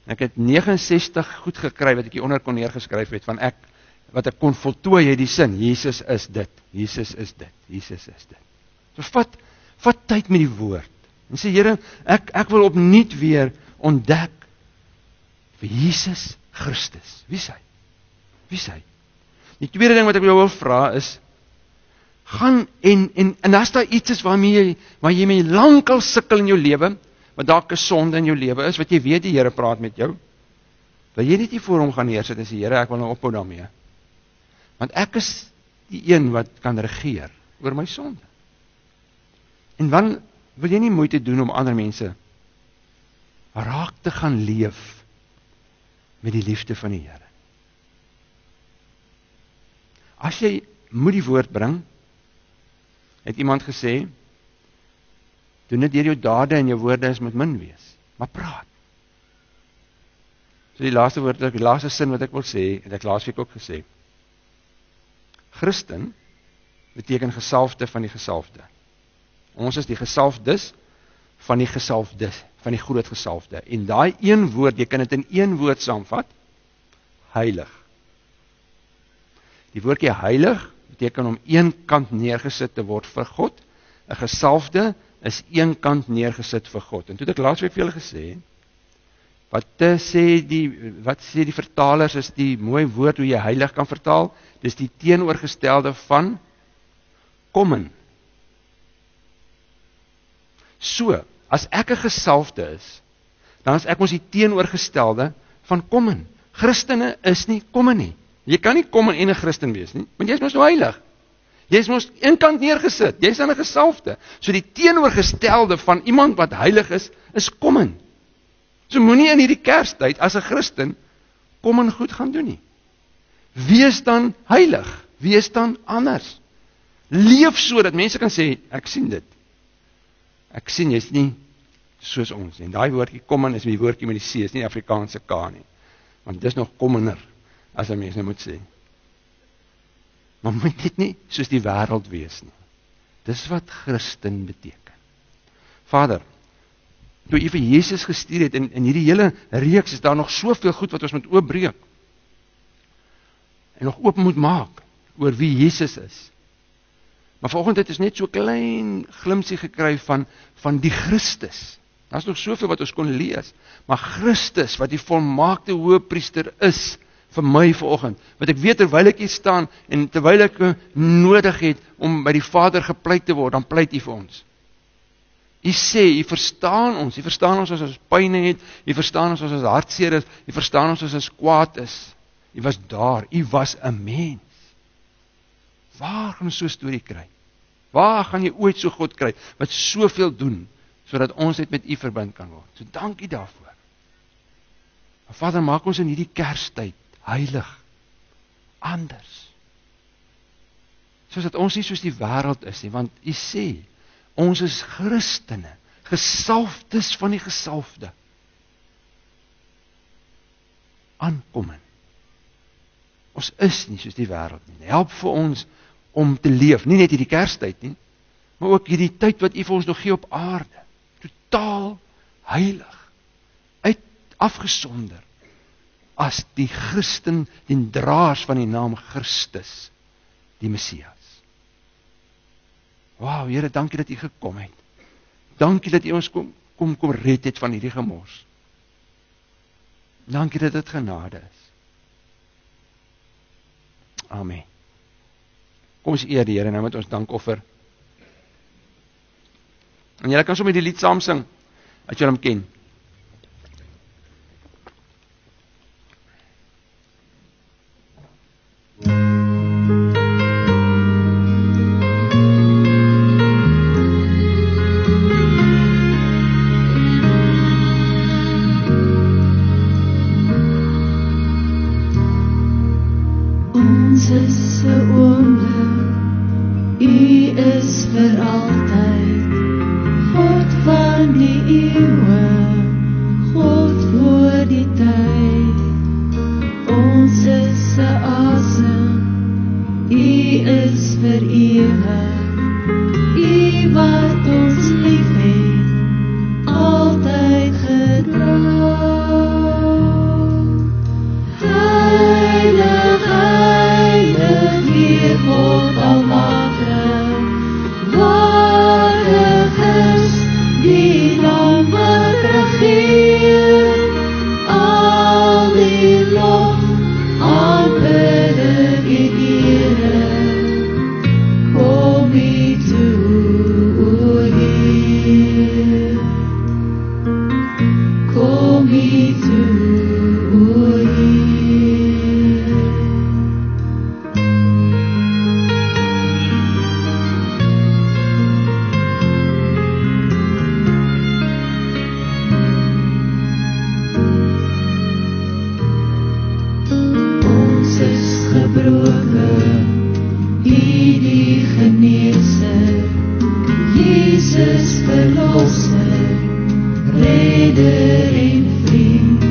En ek het 69 goed gekry, wat ek hieronder kon neergeskryf het, van wat ek kon voltooi het die sin, Jesus is dit, Jesus is dit, Jesus is dit. So vat tyd met die woord, en sê, Here, ek wil opnuut weer ontdek, vir Jesus Christus, wie is hy? Wie is hy? Die tweede ding wat ek jou wil vra is, gaan en as daar iets is waar jy mee lankal sukkel in jou lewe, wat dalk 'n sonde in jou lewe is, wat jy weet die Here praat met jou, wil jy net nie voor hom gaan neersit en sê, Here, ek wil nou ophou daarmee. Want ek is die een wat kan regeer oor my sonde. En dan wil jy nie moeite doen om ander mense raak te gaan leef met die liefde van die Here. As jy moet die woord bring, het iemand gesê, doen dit deur jou dade en jou woorde is moet min wees, maar praat. So die laaste woord, die laaste sin wat ek wil sê, het ek laasweek ook gesê. Christen beteken gesalfde van die gesalfde. Ons is die gesalfdes van die gesalfdes, van die groot gesalfde. En daai een woord, jy kan dit in een woord saamvat, heilig. Die woordjie heilig beteken om een kant neergesit te word vir God. 'n Gesalfde is een kant neergesit vir God. En toe het ek laasweek vir julle gesê, wat sê die vertalers is die mooi woord hoe jy heilig kan vertaal, dis die teenoorgestelde van common. So, as ek 'n gesalfde is, dan is ek mos die teenoorgestelde van common. Christene is nie common nie. Jy kan nie common en 'n Christen wees nie, want jy is mos nou heilig. Jy is mos een kant neergesit, jy is aan 'n gesalfde. So die teenoorgestelde van iemand wat heilig is common. So moenie in hierdie Kerstyd as 'n Christen common goed gaan doen nie. Wees dan heilig, wees dan anders. Leef so dat mense kan sê, ek sien dit. Ek sien jy's nie soos ons nie. En daai woordjie common is die woordjie met die C, is nie Afrikaanse K nie. Want dis nog commoner, as 'n mens nou moet sê. Maar moet dit nie soos die wêreld wees nie. Dis wat Christen beteken. Vader, toe U vir Jesus gestuur het, in hierdie hele reeks is daar nog soveel goed wat ons moet oopbreek. En nog oop moet maak, oor wie Jesus is. Maar vanoggend het ons net so klein glimpsie gekry van die Christus. Daar's nog soveel wat ons kon lees, maar Christus, wat die volmaakte hoëpriester is, vir my vanoggend, wat ek weet terwyl ek hier staan, en terwyl ek nodig het, om by die Vader gepleit te word, dan pleit U vir ons. U sê, U verstaan ons as ons pyne het, U verstaan ons as ons hartseer is, U verstaan ons as ons kwaad is. U was daar, U was 'n mens. Waar gaan ons so 'n storie kry? Waar gaan jy ooit so God kry, wat soveel doen, sodat ons net met U verbind kan word? So dankie daarvoor. Maar Vader, maak ons in hierdie Kerstyd heilig, anders. Soos dat ons nie soos die wêreld is nie, want U sê, ons is Christene, gesalfdes van die gesalfde. Aankomend. Ons is nie soos die wêreld nie. Help vir ons om te leef, nie net hierdie Kerstyd nie, maar ook hierdie tyd wat U vir ons nog gee op aarde. Totaal heilig, afgesonder, as die Christen, die draers van die naam Christus, die Messias. Wow, Here, dankie dat U gekom het. Dankie dat U ons kom red het van hierdie gemors. Dankie dat dit genade is. Amen. Kom ons eer die Here nou met ons dankoffer. En julle kan sommer die lied saam sing, as julle hom ken. Redder en vriend,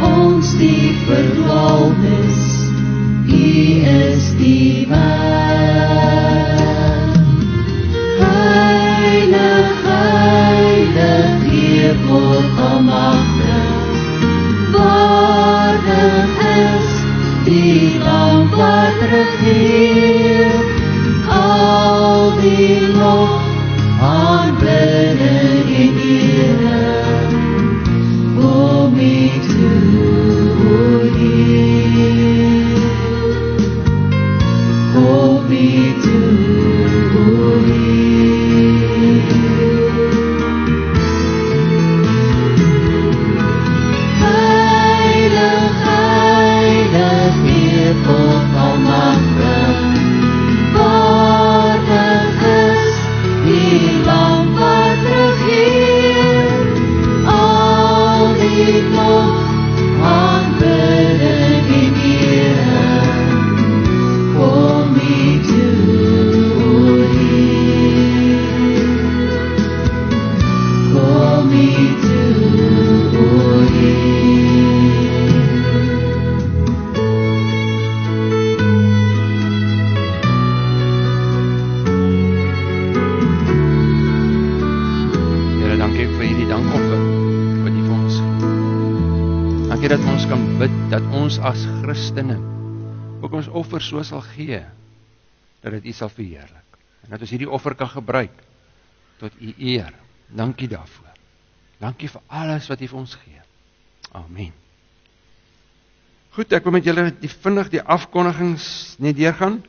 ons die verdwaalnis, U is die weg. Heilig, heilig, Heer God almagtig, waardig is die Lam wat regeer, al die lof, aanbidding en ere, kom U toe, O Heer. Kom U toe, O Heer. Heilig, heilig, Heer God almagtig, waardig is die Lam wat regeer, al die lof, aanbidding en ere, kom U toe, O Heer. Kom U toe, O Heer. Here, dankie vir hierdie dankoffer wat U vir ons gee. Dankie dat ons kan bid, dat ons as Christene ook ons offer so sal gee, dat dit U sal verheerlik. En dat ons hierdie offer kan gebruik tot U eer. Dankie daarvoor. Dankie vir alles wat U vir ons gee. Amen. Goed, ek wil met julle vinnig die afkondigings net deurgaan.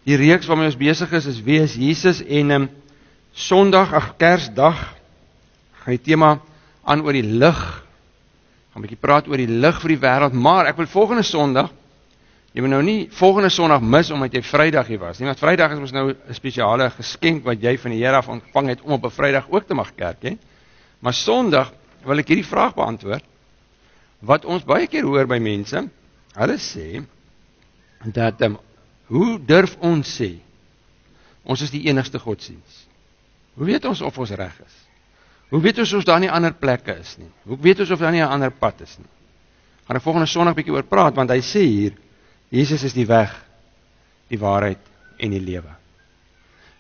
Die reeks waarmee ons besig is Wie is Jesus? En Sondag, Kersdag, gaan die tema aan oor die lig. Gaan 'n bietjie praat oor die lig vir die wêreld, maar ek wil volgende Sondag, jy moet nou nie volgende Sondag mis omdat jy Vrydag hier was nie, want Vrydag is mos nou 'n spesiale geskenk wat jy van die Here af ontvang het om op 'n Vrydag ook te mag kerk, hè. Maar Sondag wil ek hierdie vraag beantwoord, wat ons baie keer hoor by mense. Hulle sê dat hoe durf ons sê ons is die enigste godsdiens? Hoe weet ons of ons reg is? Hoe weet ons of daar nie ander plekke is nie? Hoe weet ons of daar nie 'n ander pad is nie? Gaan ek volgende Sondag bietjie oor praat, want hy sê hier, Jesus is die weg, die waarheid en die lewe.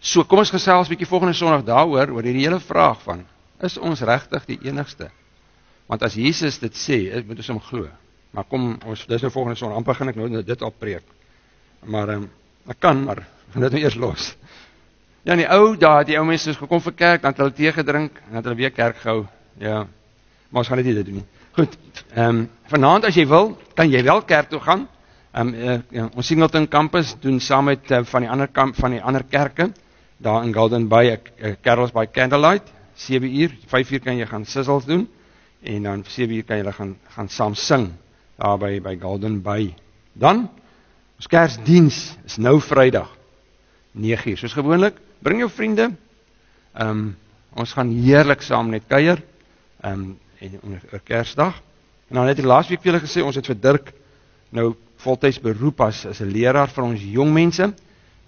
So, kom ons gesels bietjie volgende Sondag daaroor, oor hierdie hele vraag van, is ons regtig die enigste? Want as Jesus dit sê, moet ons hom glo. Maar kom, dis nou volgende Sondag, dan begin ek nou dit al preek. Maar, ek kan, maar, ek gaan dit nou eers los. Ja, in die ou dae het die ou mense gekom vir kerk, dan het hulle tee gedrink, en het hulle weer kerk gehou. Ja, maar ons gaan dit nie doen nie. Goed, vanaand as jy wil, kan jy wel kerk toe gaan. Ons Singleton campus doen saam met van die ander kerke, daar in Golden Bay, Carols by Candlelight, 7 uur, 5 uur kan jy gaan sizzles doen, en dan 7 uur kan jy gaan saam sing, daar by Golden Bay. Dan, ons Kersdiens is nou Vrydag, 9 uur, soos gewoonlik, bring jou vriende, ons gaan heerlik saam net kuier, en oor Kersdag, en dan het ek laas week vir julle gesê, ons het vir Dirk nou voltyds beroep as 'n leraar vir ons jong mense,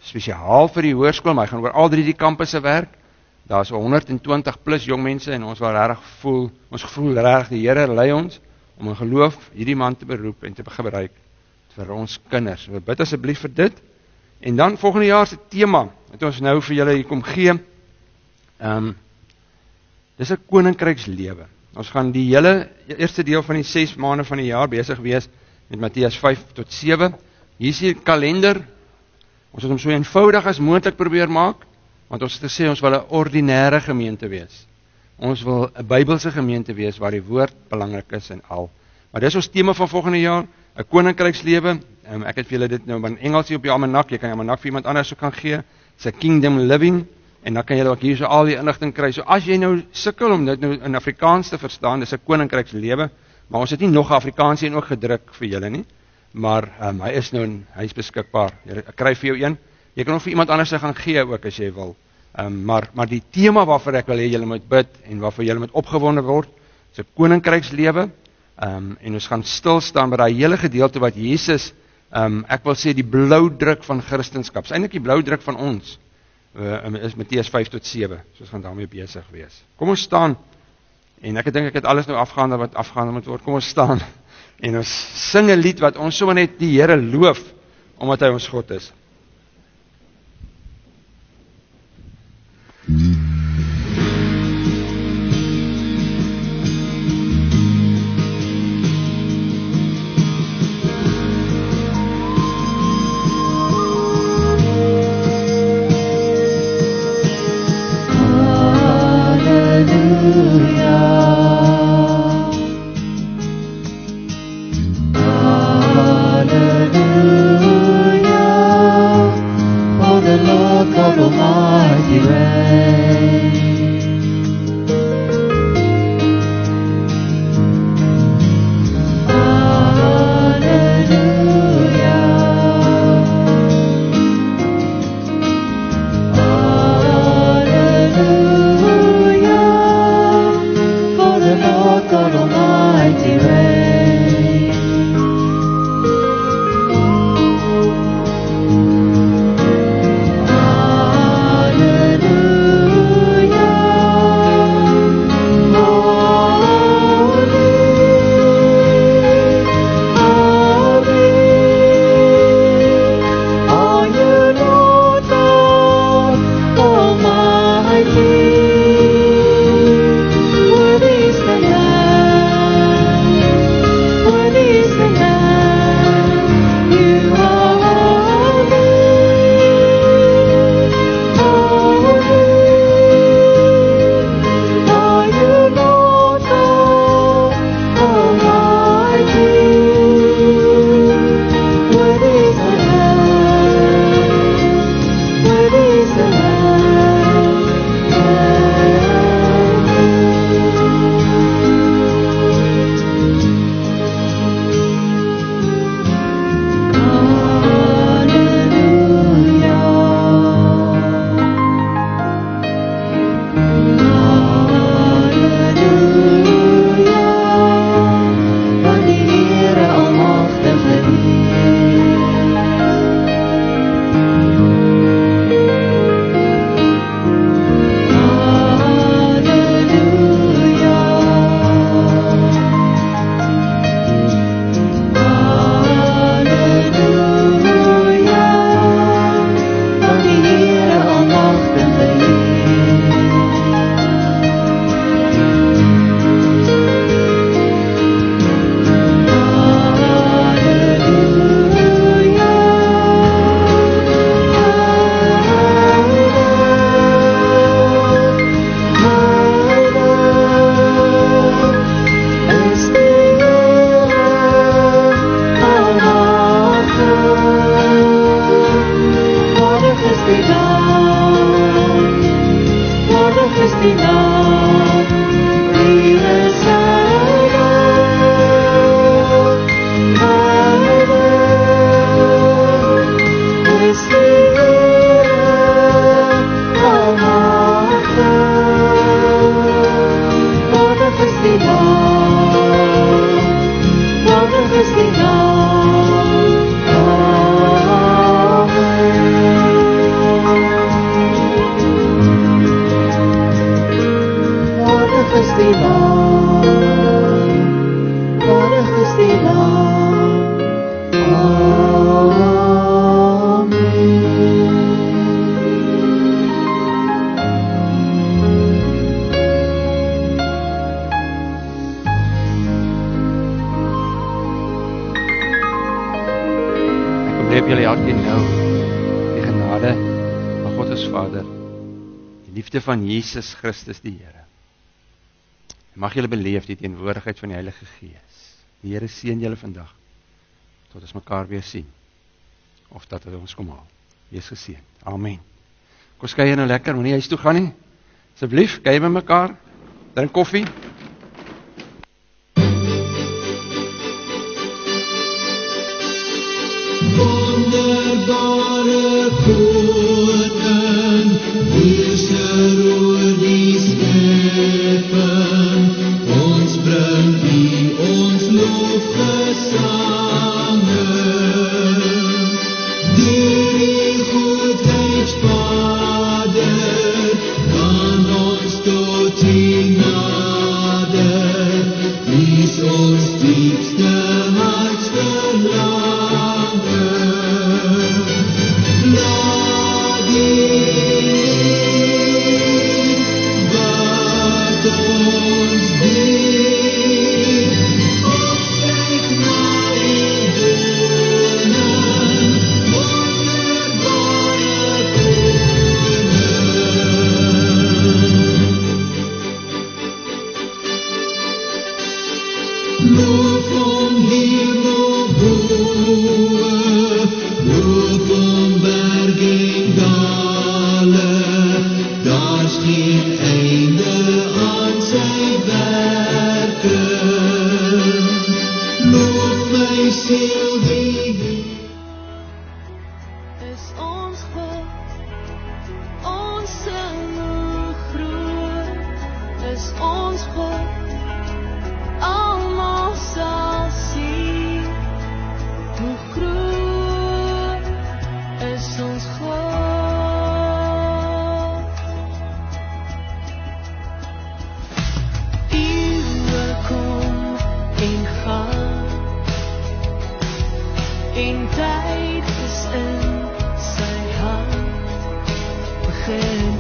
spesiaal vir die hoërskool, maar hy gaan oor al 3 die kampusse werk. Daar is 120 plus jong mense en ons wil regtig voel, ons gevoel regtig die Here lei ons om in geloof hierdie man te beroep en te gebruik vir ons kinders. So bid asseblief vir dit. En dan volgende jaar se tema het ons nou vir julle hier kom gee. Dis 'n koninkrykslewe. Ons gaan die hele eerste deel van die 6 maande van die jaar besig wees met Matteus 5 tot 7. Hier is die kalender. Ons het hom so eenvoudig as moontlik probeer maak, want ons het gesê ons wil 'n ordinêre gemeente wees. Ons wil 'n Bybelse gemeente wees waar die woord belangrik is en al. Maar dis ons tema van volgende jaar, 'n koninkrykslewe. Ek het vir julle dit nou in Engels hier op die almanak, jy kan die almanak vir iemand anders so kan gee. It's a kingdom living, en dan kan jy ook hier so al die inligting kry. So as jy nou sukkel om dit nou in Afrikaans te verstaan, dis 'n koninkrykslewe, maar ons het nie nog Afrikaans en ook gedruk vir julle nie. Maar hy is nou, hy is beskikbaar. Ek kry vir jou een. Jy kan ook vir iemand anders gaan gee ook as jy wil. Maar die tema waarvoor ek wil hê julle moet bid en waarvoor julle moet opgewonde word, is 'n koninkrykslewe. En ons gaan stil staan by daai hele gedeelte wat Jesus, ek wil sê die bloudruk van Christendom. Dis eintlik die bloudruk van ons. Is Matteus 5 tot 7. So ons gaan daarmee besig wees. Kom ons staan En ek dink ek het alles nou afgehandel wat afgehandel moet word. Kom ons staan en ons sing 'n lied wat ons sommer net die Here loof omdat hy ons God is. Ek julle elkeen nou die genade van God ons Vader, die liefde van Jesus Christus die Here. Mag julle beleef die teenwoordigheid van die Heilige Gees. Die Here seën julle vandag tot ons mekaar weer sien of dat hy ons kom haal. Wees geseën. Amen. Kom ons kuier nou lekker, moenie huis toe gaan nie. Asseblief, kuier met mekaar. Drink koffie. Wonderbare koning, heerser oor die schepping, ons bring U ons lofgesange. Die goedheid Vader, kan ons tot U nader. daar's geen einde aan sy werke. Loof my siel die is ons God, ons sing hoe groot is ons God, almal sal sien hoe groot is ons God. Uwe kom en gaan, en tyd is in sy hand, begin